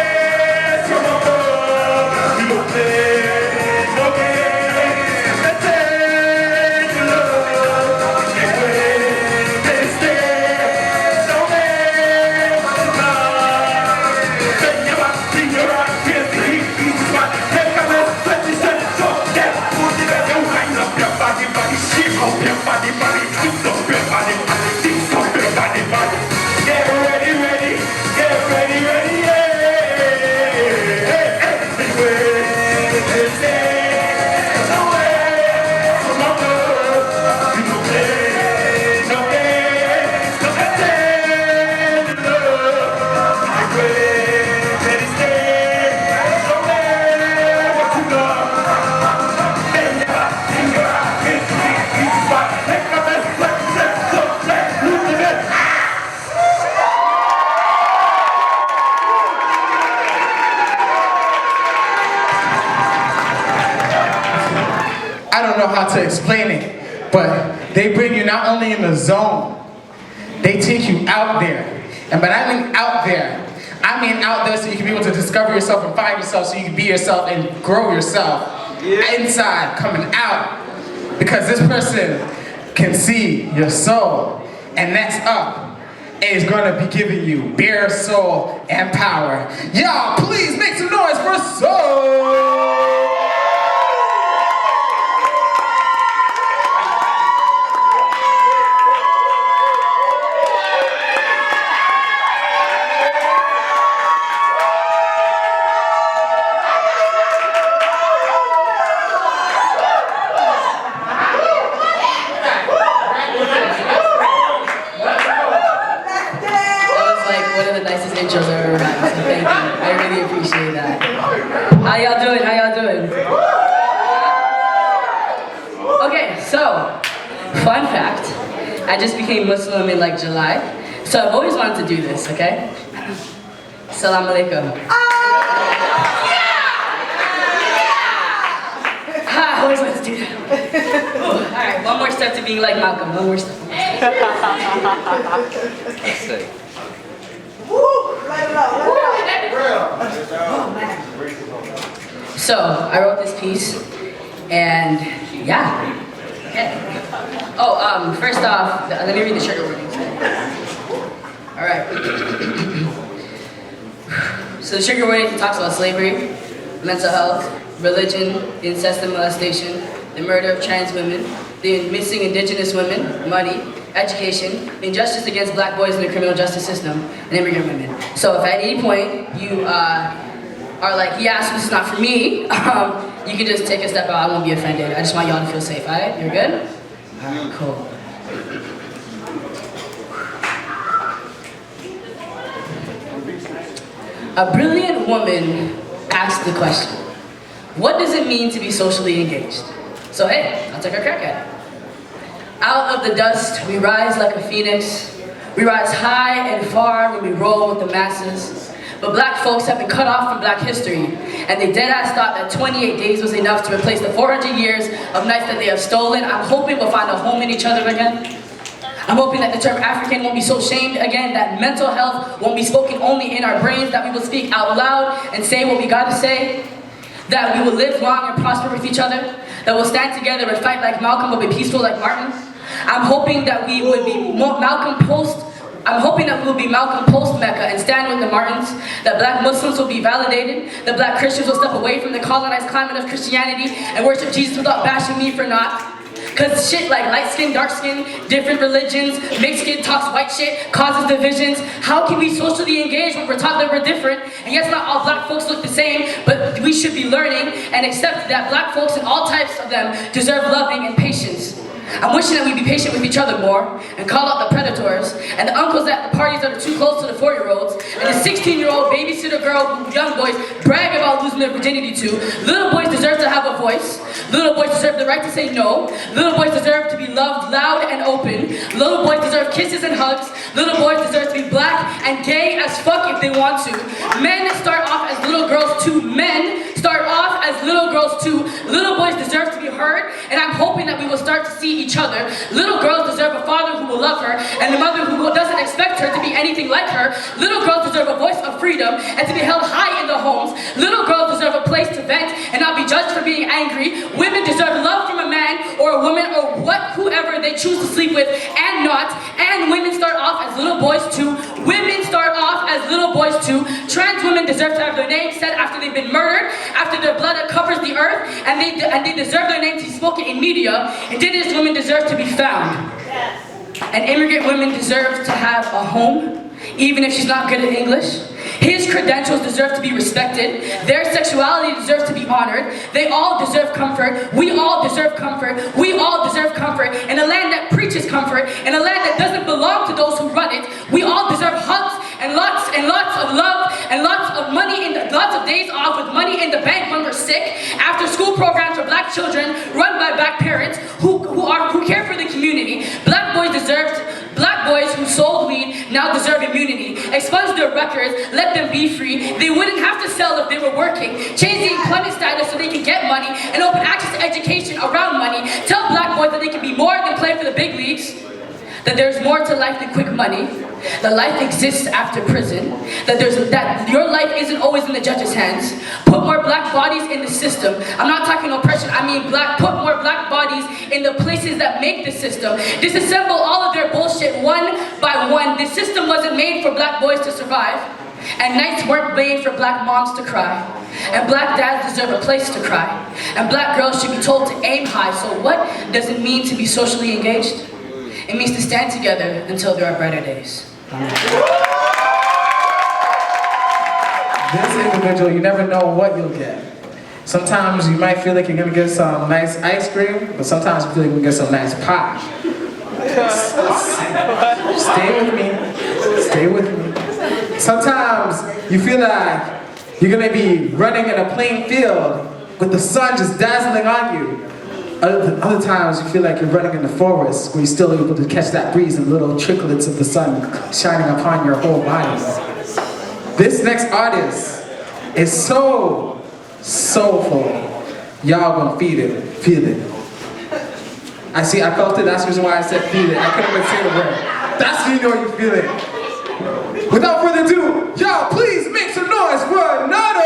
from above, you don't play no games, that's it, you love, that way, stay, don't make what you love, bend your back, bring your rock, raise the heat, beat the spot, take a mess, let me set it up, get put it up, you wind up your body, shake up your body, twist up your body, fix up your body, about to explain it, but they bring you not only in the zone, they take you out there. And by I mean out there, I mean out there so you can be able to discover yourself and find yourself so you can be yourself and grow yourself. Inside, coming out. Because this person can see your soul, and that's up. And is gonna be giving you bare soul and power. Y'all, please make some noise for soul! Intros I've ever had, so thank you. I really appreciate that. How y'all doing? How y'all doing? Okay, so, fun fact. I just became Muslim in like July, so I've always wanted to do this, okay? Salam alaikum. I always wanted to do that. Alright, one more step to being like Malcolm. One more step. So, I wrote this piece, and yeah. Okay. Oh, first off, let me read the trigger warnings. Alright. So the trigger warning talks about slavery, mental health, religion, incest and molestation, the murder of trans women, the missing indigenous women, money, education, injustice against black boys in the criminal justice system, and immigrant women. So if at any point you are like, yeah, so this is not for me, you can just take a step out, I won't be offended. I just want y'all to feel safe, alright? You're good? Alright, cool. A brilliant woman asked the question, what does it mean to be socially engaged? So hey, I'll take a crack at it. Out of the dust, we rise like a phoenix. We rise high and far when we roll with the masses. But black folks have been cut off from black history, and they dead-ass thought that 28 days was enough to replace the 400 years of nights that they have stolen. I'm hoping we'll find a home in each other again. I'm hoping that the term African won't be so shamed again, that mental health won't be spoken only in our brains, that we will speak out loud and say what we gotta say, that we will live long and prosper with each other, that we'll stand together and fight like Malcolm but be peaceful like Martin. I'm hoping that we would be Malcolm post Mecca and stand with the Martins, that black Muslims will be validated, that black Christians will step away from the colonized climate of Christianity and worship Jesus without bashing me for not. Cause shit like light skin, dark skin, different religions, mixed skin talks white shit, causes divisions. How can we socially engage when we're taught that we're different? And yes, not all black folks look the same, but we should be learning and accept that black folks and all types of them deserve loving and patience. I'm wishing that we'd be patient with each other more and call out the predators and the uncles at the parties that are too close to the 4-year-olds and the 16-year-old babysitter girl who young boys brag about losing their virginity to. Little boys deserve to have a voice. Little boys deserve the right to say no. Little boys deserve to be loved loud and open. Little boys deserve kisses and hugs. Little boys deserve to be black and gay as fuck if they want to. Men start off as little girls too. Men start off as little girls too. Little boys deserve to be heard, and I'm hoping that we will start to see each other. Little girls deserve a father who will love her, and a mother who doesn't expect her to be anything like her. Little girls deserve a voice of freedom and to be held high in the homes. Little girls deserve a place to vent and not be judged for being angry. Women deserve love from a man or a woman or whoever they choose to sleep with and not. And women start off as little boys too. Women start off as little boys too. Trans women deserve to have their names said after they've been murdered, after their blood covers the earth, and they deserve their names to be spoken in media. Indigenous women deserve to be found. And immigrant women deserve to have a home, even if she's not good at English. His credentials deserve to be respected. Their sexuality deserves to be honored. They all deserve comfort. We all deserve comfort. We all deserve comfort. In a land that preaches comfort, in a land that doesn't belong to those who run it, we all deserve hugs and lots of love and lots of money and lots of days off with money in the bank when we're sick. After school programs for black children run by black parents who care for the community. Black boys deserve Black boys who sold weed now deserve immunity. Expunge their records, let them be free. They wouldn't have to sell if they were working. Change the employment status so they can get money and open access to education around money. Tell black boys that they can be more than play for the big leagues. That there's more to life than quick money. That life exists after prison. That your life isn't always in the judge's hands. Put more black bodies in the system. I'm not talking oppression, I mean put more black bodies in the places that make the system. Disassemble all of their bullshit one by one. The system wasn't made for black boys to survive. And nights weren't made for black moms to cry. And black dads deserve a place to cry. And black girls should be told to aim high. So what does it mean to be socially engaged? It means to stand together until there are brighter days. This individual, you never know what you'll get. Sometimes you might feel like you're gonna get some nice ice cream, but sometimes you feel like you're gonna get some nice pie. Stay with me. Stay with me. Sometimes you feel like you're gonna be running in a plain field with the sun just dazzling on you. Other times you feel like you're running in the forest where you're still able to catch that breeze and little tricklets of the sun shining upon your whole body. This next artist is so soulful. Y'all gonna feel it. I felt it, that's the reason why I said feel it. I couldn't even say the word. That's when you know you feel it. Without further ado, y'all please make some noise for Nado!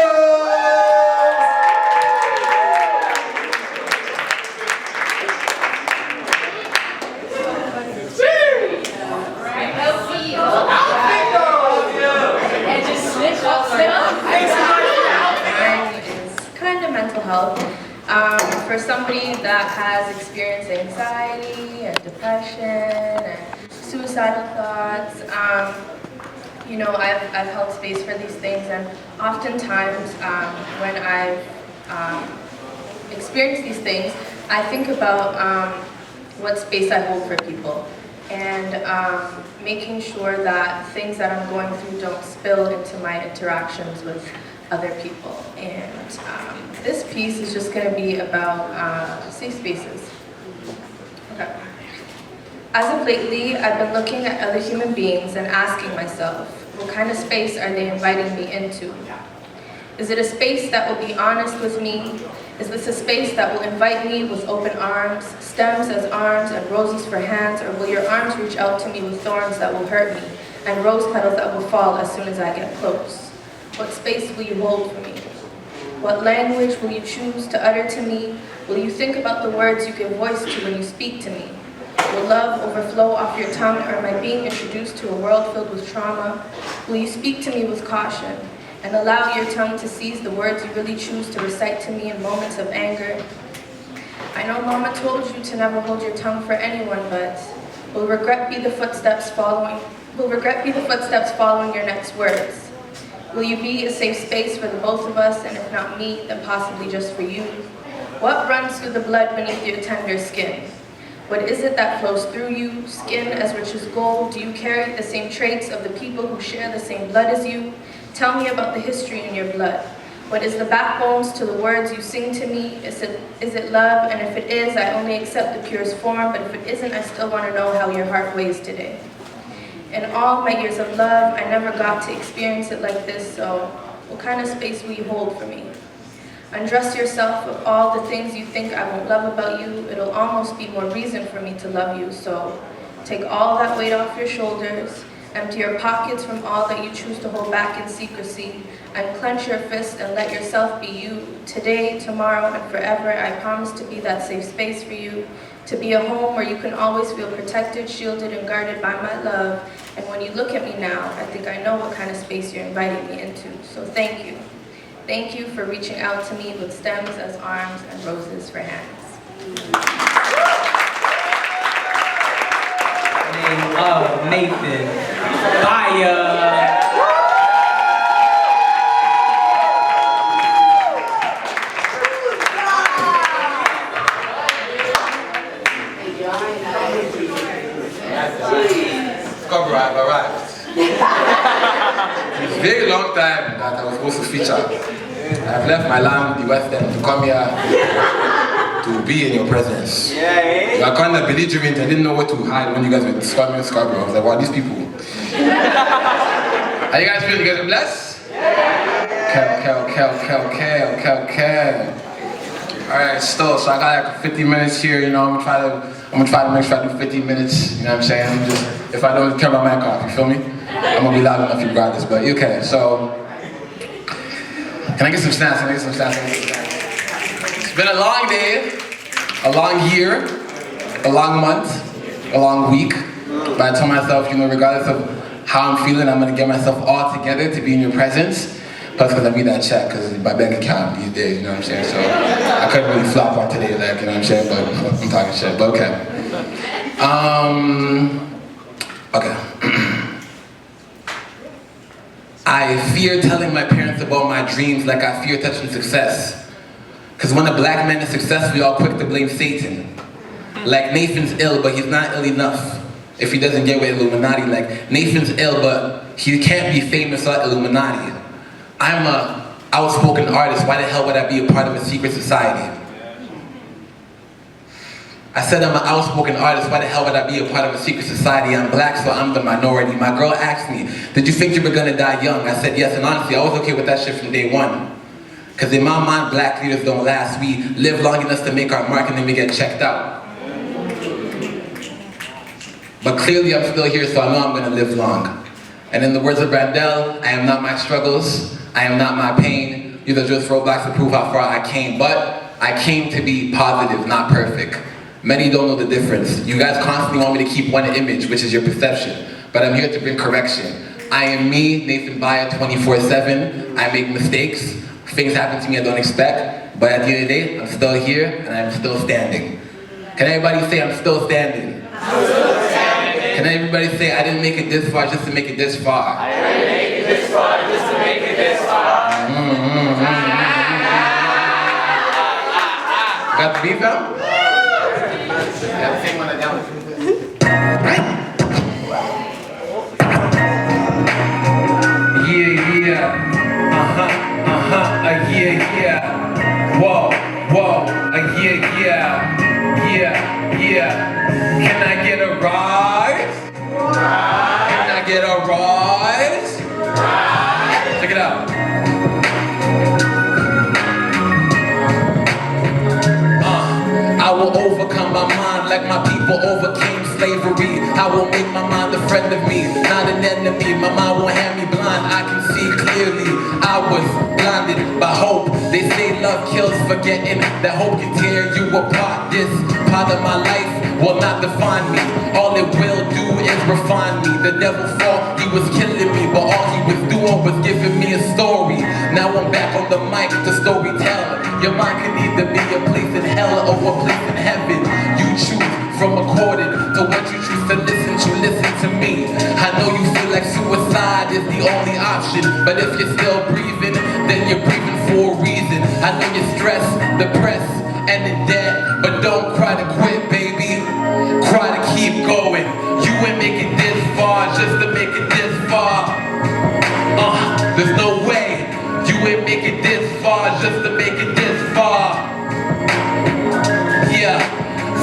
Kind of mental health. For somebody that has experienced anxiety and depression and suicidal thoughts, you know, I've held space for these things, and oftentimes when I've experienced these things, I think about what space I hold for people, and making sure that things that I'm going through don't spill into my interactions with other people. And this piece is just going to be about safe spaces. Okay. As of lately, I've been looking at other human beings and asking myself, what kind of space are they inviting me into? Is it a space that will be honest with me? Is this a space that will invite me with open arms, stems as arms and roses for hands, or will your arms reach out to me with thorns that will hurt me and rose petals that will fall as soon as I get close? What space will you hold for me? What language will you choose to utter to me? Will you think about the words you give voice to when you speak to me? Will love overflow off your tongue, or am I being introduced to a world filled with trauma? Will you speak to me with caution and allow your tongue to seize the words you really choose to recite to me in moments of anger? I know Mama told you to never hold your tongue for anyone, but will regret be the footsteps following your next words? Will you be a safe space for the both of us, and if not me, then possibly just for you? What runs through the blood beneath your tender skin? What is it that flows through you, skin as rich as gold? Do you carry the same traits of the people who share the same blood as you? Tell me about the history in your blood. What is the backbones to the words you sing to me? Is it love? And if it is, I only accept the purest form, but if it isn't, I still want to know how your heart weighs today. In all my years of love, I never got to experience it like this, so what kind of space will you hold for me? Undress yourself of all the things you think I won't love about you. It'll almost be more reason for me to love you, so take all that weight off your shoulders, empty your pockets from all that you choose to hold back in secrecy, and clench your fist and let yourself be you. Today, tomorrow, and forever, I promise to be that safe space for you, to be a home where you can always feel protected, shielded, and guarded by my love. And when you look at me now, I think I know what kind of space you're inviting me into. So thank you. Thank you for reaching out to me with stems as arms and roses for hands. Name of Nathan. Fire. Discover I've arrived. It's a very long time that I was supposed to feature. I've left my land, the West End, to come here to be in your presence. You are kind of belligerent. I didn't know what to hide when you guys were storming Scarborough. I was like, wow, these people. How you guys feeling? You guys are blessed? Okay. Alright, so I got like 50 minutes here, you know, I'm gonna try to make sure I do 50 minutes, you know what I'm saying? If I don't turn my mic off, you feel me? I'm gonna be loud enough regardless, but okay, so. Can I get some snaps? It's been a long day, a long year, a long month, a long week. But I told myself, you know, regardless of how I'm feeling, I'm gonna get myself all together to be in your presence. Plus, because I need that check, because my bank account these days, you know what I'm saying? So I couldn't really flop on today, like, you know what I'm saying? But I'm talking shit, but okay. Okay. I fear telling my parents about my dreams like I fear touching success. Because when a black man is successful, we all quick to blame Satan. Like Nathan's ill, but he's not ill enough. If he doesn't get with Illuminati, like Nathan's ill, but he can't be famous like Illuminati. I'm a outspoken artist, why the hell would I be a part of a secret society? I said I'm an outspoken artist, why the hell would I be a part of a secret society? I'm black, so I'm the minority. My girl asked me, did you think you were gonna die young? I said yes, and honestly, I was okay with that shit from day one. Because in my mind, black leaders don't last. We live long enough to make our mark and then we get checked out. But clearly I'm still here, so I know I'm gonna live long. And in the words of Brandel, I am not my struggles, I am not my pain. These are just roadblocks to prove how far I came. But I came to be positive, not perfect. Many don't know the difference. You guys constantly want me to keep one image, which is your perception. But I'm here to bring correction. I am me, Nathan Baya, 24/7. I make mistakes. Things happen to me I don't expect. But at the end of the day, I'm still here and I'm still standing. Can everybody say I'm still standing? I'm still standing. Can everybody say I didn't make it this far just to make it this far? I didn't make it this far just to make it this far. Got the beat down? Yeah, the same one that down. Yeah. Whoa, yeah. Can I get a rise? Can I get a rise? Check it out. I will overcome my mind like my people overcame slavery. I will make my mind a friend of me, not an enemy. My mind won't have me blind, I can see clearly. I was blinded by hope. They say love kills, forgetting that hope can tear you apart. This part of my life will not define me. All it will do is refine me. The devil thought he was killing me, but all he was doing was giving me a story. Now I'm back on the mic to storytell. Your mind can either be a place in hell or a place in heaven. You choose from according to what you choose to listen to. Listen to me. I know you feel like suicide is the only option, but if you're still breathing, then you're breathing for a reason. I know you're stressed, depressed, and in debt, but don't cry to quit, baby. Cry to keep going. You ain't make it this far just to make it this far. There's no way. You ain't make it this far just to make it this far. Yeah,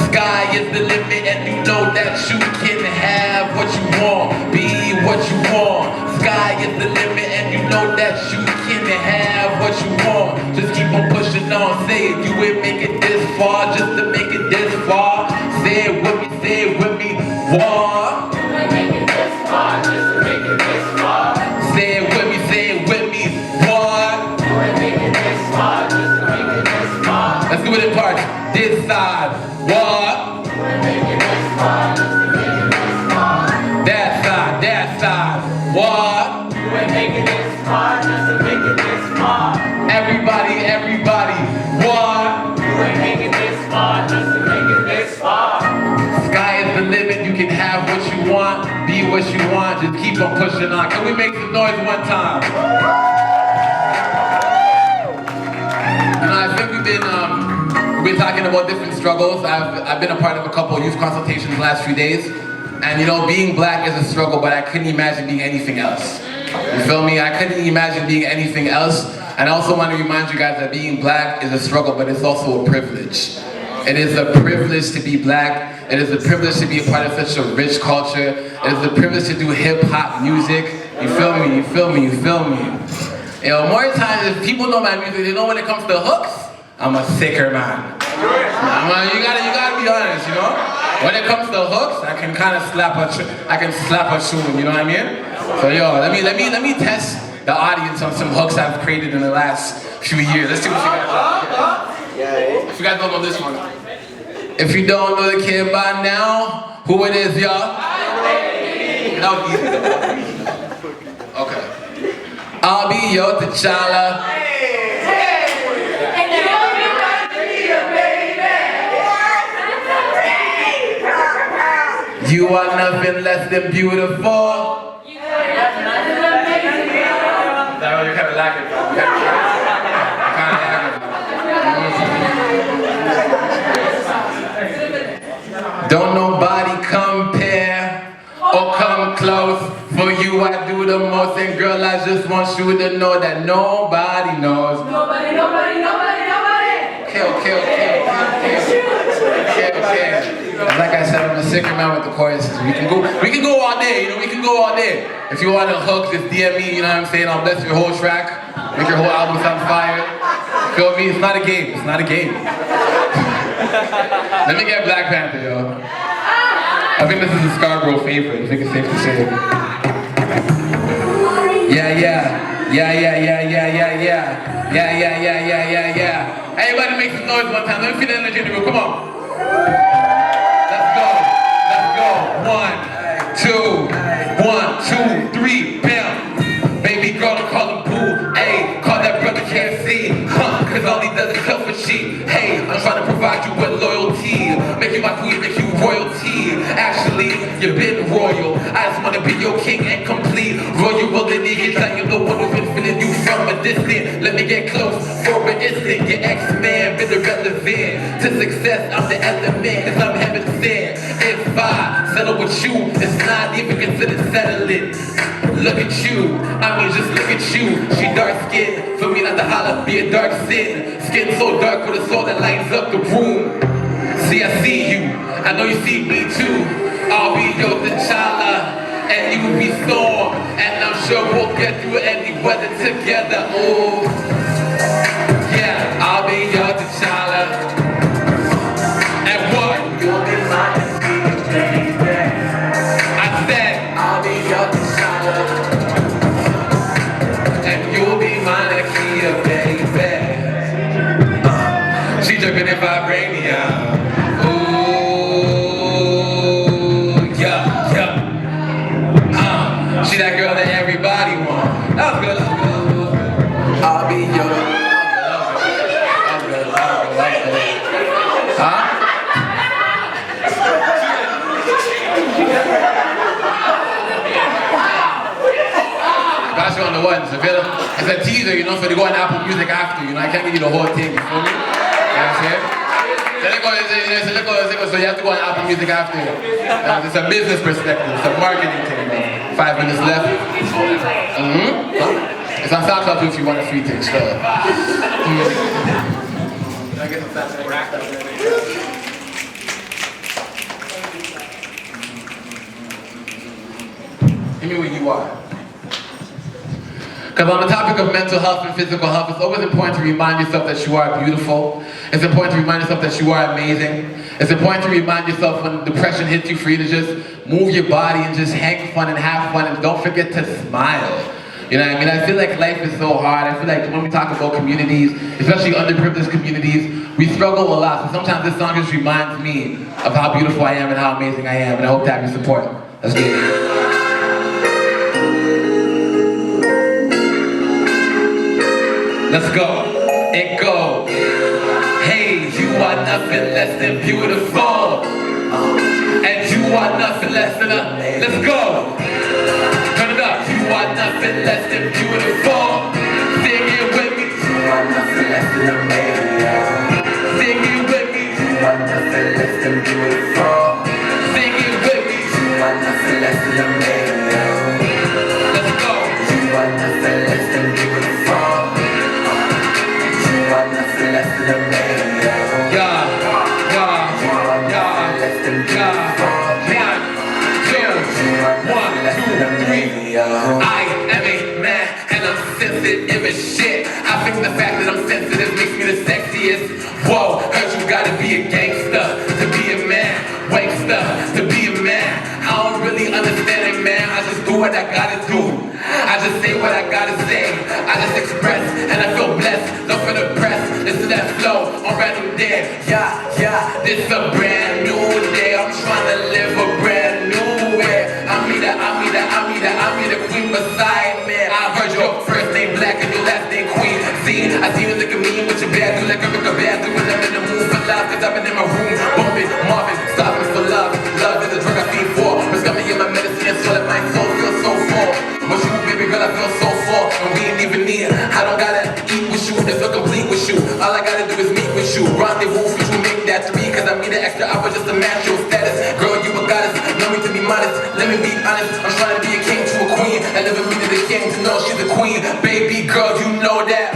sky is the limit and you know that you can have what you want, be what you want. Sky is the limit and you know that you can have what you want. Just keep on pushing on, say it. You ain't make it this far just to make it this far. Say it with me, war. You ain't make it this far just to make it this far. Say it with me, war. You ain't make it this far just to make it this far. Let's do it in parts. This side, war. You ain't make it this far just to make it this far. That side, war. You ain't make it this far just to make it this far. Everybody, war. You ain't make it this far just to make it this far. Sky is the limit, you can have what you want, be what you want, just keep on pushing on. Can we make some noise one time? You know, I think we've been talking about different struggles. I've been a part of a couple of youth consultations the last few days. And you know, being black is a struggle, but I couldn't imagine being anything else. You feel me? I couldn't imagine being anything else. And I also want to remind you guys that being black is a struggle, but it's also a privilege. It is a privilege to be black. It is a privilege to be a part of such a rich culture. It is a privilege to do hip-hop music. You feel me? You feel me? You feel me? You know, more times, if people know my music, they know when it comes to hooks, I'm a sicker man. You gotta be honest, you know? When it comes to hooks, I can kind of slap a tune, you know what I mean? So yo, let me test the audience on some hooks I've created in the last few years. Let's see what you guys know. If you guys don't know this one. If you don't know the kid by now, who it is, y'all? That was easy. Okay. I'll be your T'Challa. You are nothing less than beautiful. That was kind of lacking. Don't nobody compare or come close. For you I do the most, and girl I just want you to know that nobody knows. Nobody. Okay. Like I said, I'm a sicker man with the choruses. We can go all day, you know, we can go all day. If you want a hook, just DM me, you know what I'm saying? I'll bless your whole track, make your whole album sound fire. Feel me? It's not a game, it's not a game. Let me get Black Panther, yo. I think this is a Scarborough favorite, I think it's safe to say. Yeah. Everybody make some noise one time. Let me feel the energy in the room. Come on. Let's go. 1, 2, 3, bam. Baby girl, don't call him boo. Ayy, call that brother KFC. Cause all he does is sell for cheap. Hey, I'm trying to provide you with loyalty. Make you my queen, make you royalty. Actually, you've been royal. I just wanna be your king and complete. Royal niggas, I am the one who's been feeling you from a distance. Let me get close for an instant. Your X-Man been irrelevant. To success, I'm the element, cause I'm heaven sent. If I settle with you, it's not even considered settling. Look at you, I mean just look at you. She dark skinned, for me not to holler, be a dark sin. Skin so dark with a soul that lights up the room. See, I see you, I know you see me too. I'll be your T'Challa, and you will be Storm. And I'm sure we'll get through any weather together. Oh, yeah, I'll be your T'Challa. And what? You'll be my baby. I said, I'll be your T'Challa. And you'll be my Nakia, baby. She dripping in vibranium. She that girl that everybody wants. That was good. I'll be your. Huh? Got you on the ones. It's a teaser, you know, so they go on Apple Music after, you know. I can't give you the whole thing, you feel me? You know what I'm saying? So you have to go on Apple Music after. It's a business perspective, it's a marketing thing. 5 minutes left. It's on SoundCloud too if you want a free thing. So. Can I get some SoundCloud? Give me where you are. Because on the topic of mental health and physical health, it's always important to remind yourself that you are beautiful. It's important to remind yourself that you are amazing. It's important to remind yourself when depression hits you for you to just move your body and just hang fun and have fun, and don't forget to smile. You know what I mean? I feel like life is so hard. I feel like when we talk about communities, especially underprivileged communities, we struggle a lot. So sometimes this song just reminds me of how beautiful I am and how amazing I am, and I hope to have your support. Let's get it. Let's go. It goes. Hey, you are nothing less than beautiful. And you are nothing less than a. Let's go. Turn it up. You are nothing less than beautiful. Sing it with me. You are nothing less than amazing. Sing it with me. You are nothing less than beautiful. Sing it with me. You are nothing less than amazing. Let's go. You are nothing less than beautiful. Yeah. yo. I am a man and I'm sensitive as shit. I think the fact that I'm sensitive makes me the sexiest. Whoa, heard you gotta be a gangster to be a man. Wankster to be a man. I don't really understand it, man. I just do what I gotta do. I just say what I gotta say. I just express and I feel blessed. Look for the press. Listen to that flow on random day. Yeah, yeah, this a brand new day. I'm trying to live a brand new way. I'm the queen beside me. I heard your first name black and your last name queen. See, I see you look at me with your bad do like a bad do when I'm in the mood for love. Cause I've been in my room bumping, Marvin, stopping for love. Love is a drug I feed for. Prescribe me in my medicine so that my soul feels so full. With you, baby girl, I feel so full. And we ain't even near. I don't gotta eat with you, just feel complete with you. All I gotta do is meet with you. Rendezvous for you, make that 3. Cause I need an extra hour just to match your status. Girl, you a goddess, know me to be modest. Let me be honest, I'm trying to be a king to a queen. I never needed a king to know she's a queen. Baby girl, you know that.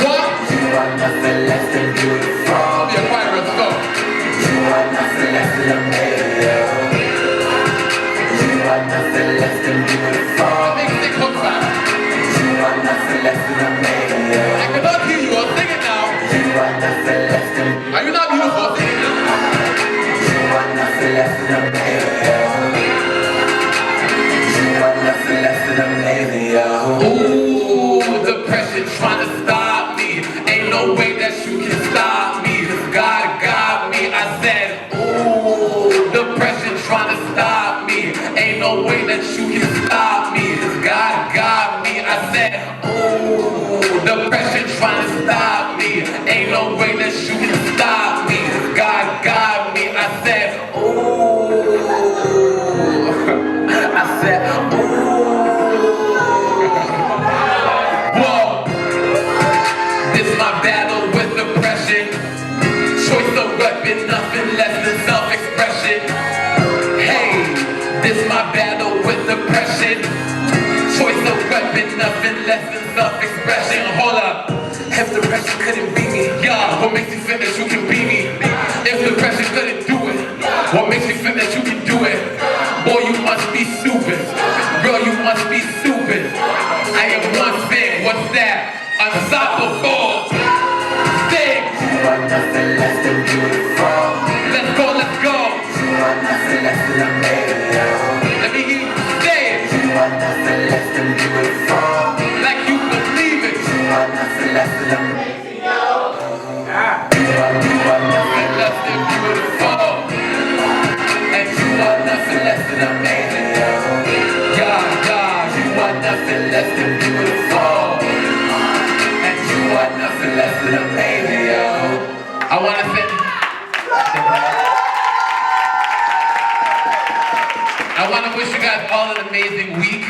What? You are nothing less than beautiful. I'll be a choir, let's go. You are nothing less than amazing. You are nothing less than beautiful. Make it sick hook back. You are nothing less than amazing. I cannot hear you, I'll sing it now. You are nothing less than. Are you not beautiful? Sing it now. You are nothing less than amazing. You are nothing less than amazing, yo. Ooh, depression trying to stop me. Ain't no way that you can stop me. Cause God got me. I said, ooh, depression trying to stop me. Ain't no way that you can stop me. Cause God got me. I said, ooh, depression trying to stop me. Ain't no way that you can stop me. Cause God got me. I said, ooh. I said, ooh. Whoa. This my battle with depression. Choice of weapon, nothing less than self-expression. Hey, this my battle with depression. Choice of weapon, nothing less than self-expression. Hold up. If depression couldn't beat me, yeah, what makes you think that you can beat me? If depression couldn't do it, what makes you think that you can do it? Boy, you must be stupid. Girl, you must be stupid. I am one thing, what's that? Unstoppable. Sing. You are nothing less than beautiful. Let's go, let's go. You are nothing less than amazing. Let me hear you say it. You are nothing less than beautiful. Like you believe it. You are nothing less than amazing. You are nothing less than beautiful. And you are nothing less than amazing. Yeah, yeah, you are nothing less than beautiful. And you are nothing less than amazing, yo. I want to say, I want to wish you guys all an amazing week.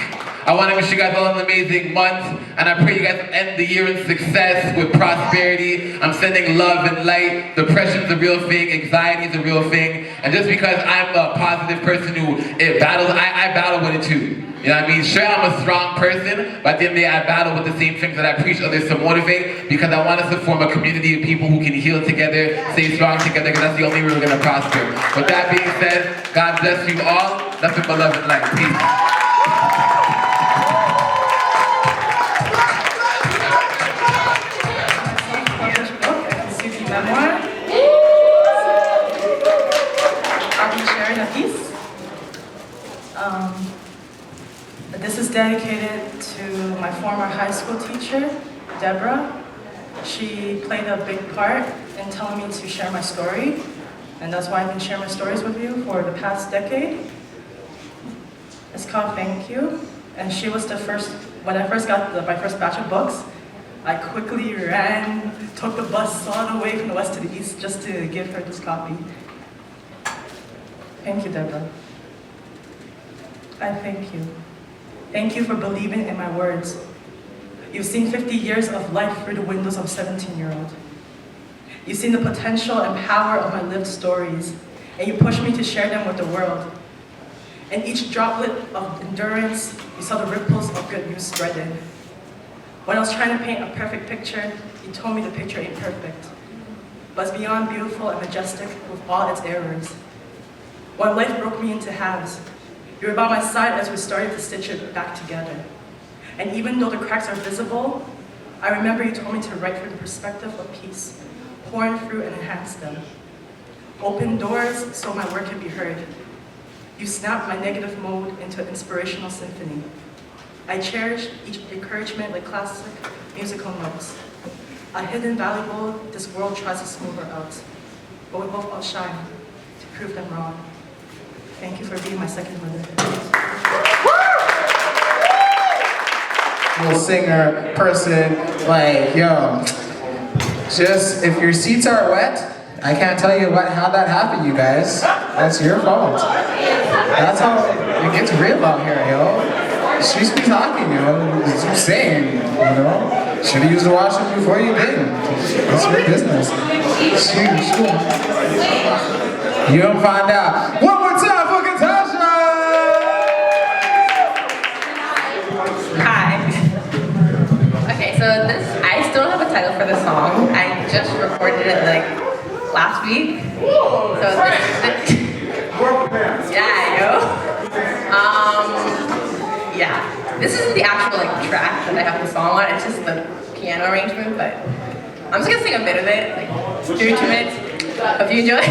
I want to wish you guys all an amazing month, and I pray you guys end the year in success with prosperity. I'm sending love and light. Depression's a real thing, anxiety's a real thing, and just because I'm a positive person who battles, I battle with it too. You know what I mean? Sure, I'm a strong person, but at the end of the day, I battle with the same things that I preach others to motivate, because I want us to form a community of people who can heal together, stay strong together, because that's the only way we're going to prosper. With that being said, God bless you all. Nothing but love and light. Peace. Memoir. I'll be sharing a piece. This is dedicated to my former high school teacher, Deborah. She played a big part in telling me to share my story, and that's why I've been sharing my stories with you for the past decade. It's called Thank You, and she was the first, when I first got my first batch of books, I quickly ran, took the bus all the way from the west to the east just to give her this copy. Thank you, Deborah. I thank you. Thank you for believing in my words. You've seen 50 years of life through the windows of a 17-year-old. You've seen the potential and power of my lived stories, and you pushed me to share them with the world. In each droplet of endurance, you saw the ripples of good news spreading. When I was trying to paint a perfect picture, you told me the picture ain't perfect, but it's beyond beautiful and majestic with all its errors. When life broke me into halves, You were by my side as we started to stitch it back together. And even though the cracks are visible, I remember you told me to write from the perspective of peace, pouring through and enhance them. Open doors so my work can be heard. You snapped my negative mode into an inspirational symphony. I cherish each encouragement like classic musical notes. A hidden valuable this world tries to smooth her out, but we both outshine to prove them wrong. Thank you for being my second mother. Little singer, person, like, yo, just, if your seats are wet, I can't tell you how that happened, you guys. That's your fault. That's how it gets real out here, yo. She's been talking, yo. Just saying, you know. Should have used the washroom before you did. That's your business. Shoot. You don't find out. One more time for Katasha! Hi. Okay, so I still don't have a title for the song. I just recorded it like last week. So yeah. This isn't the actual like track that I have the song on. It's just the piano arrangement. But I'm just gonna sing a bit of it, like 2 minutes. Hope you enjoy.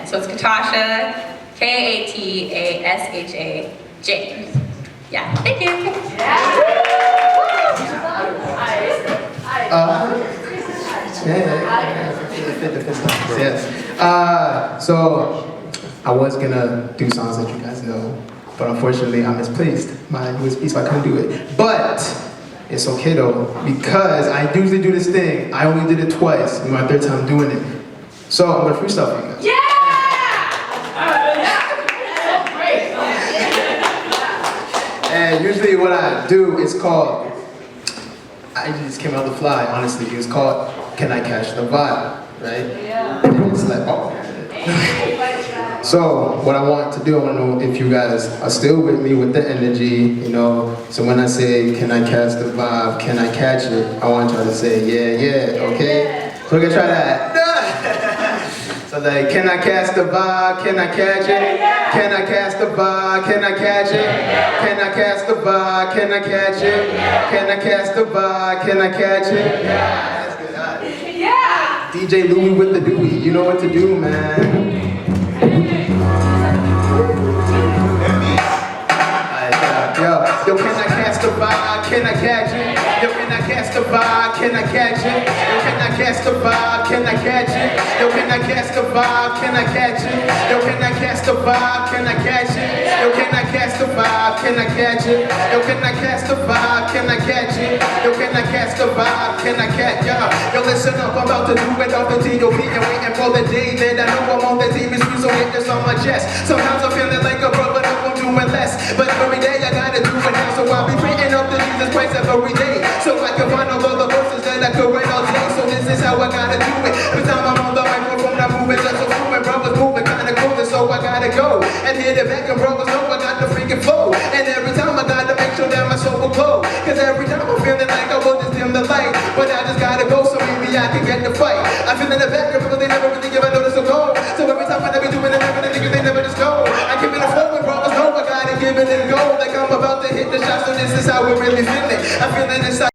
So it's Katasha, Katasha, James. Yeah, thank you. Yes. So I was gonna do songs that you guys know, but unfortunately I misplaced my USB, so I couldn't do it. But it's okay though, because I usually do this thing. I only did it twice. My 3rd time doing it. So I'm gonna freestyle for you guys. Yeah! And usually what I do is called, I just came out the fly, honestly. It's called can I catch the vibe, right? And it's like, oh. So what I want to do, I want to know if you guys are still with me with the energy, you know. So when I say, can I catch the vibe, can I catch it? I want y'all to say, yeah, okay? So we're gonna try that. So like, can I catch the vibe, can I catch it? Can I catch the vibe, can I catch it? Can I catch the vibe, can I catch it? Can I catch the vibe, can I catch it? Yeah! DJ Louie with the Dewey, you know what to do, man. Yo, can I catch the vibe? Can I catch it? Yo, can I catch the vibe? Can I catch it? Yo, can I catch the vibe? Can I catch it? Yo, can I catch the vibe? Can I catch it? Yo, can I catch the vibe? Can I catch it? Yo, can I catch the vibe? Can I catch it? Yo, can I catch the vibe? Can I catch it? Yo, can I catch the vibe? Can I catch it? Yo, listen up, I'm about to do it off the T.O.P. and waiting for the day that I know I'm on the team. It's me, so hit this on my chest. Sometimes I'm feeling like a brother, but I'm doing less. But every day I gotta do it now, so I'll be praying up to Jesus Christ every day. So I can find all the verses that I could write all day. So this is how I gotta do it. Every time I'm on the microphone, I'm moving just so fluent. Brothers moving kinda cool, so I gotta go and hit it back, and brothers know I got the freaking flow. And every time I gotta make sure that my soul will glow. Cause every time I'm feeling like I will just dim the light, but I just gotta go so maybe I can get the fight. I feel in the back, people they never really give a notice to go. So every time I be doing it, they never just go. I keep it a flow, and brothers know I gotta give it and go. Like I'm about to hit the shot, so this is how we really feel it. I feel it inside.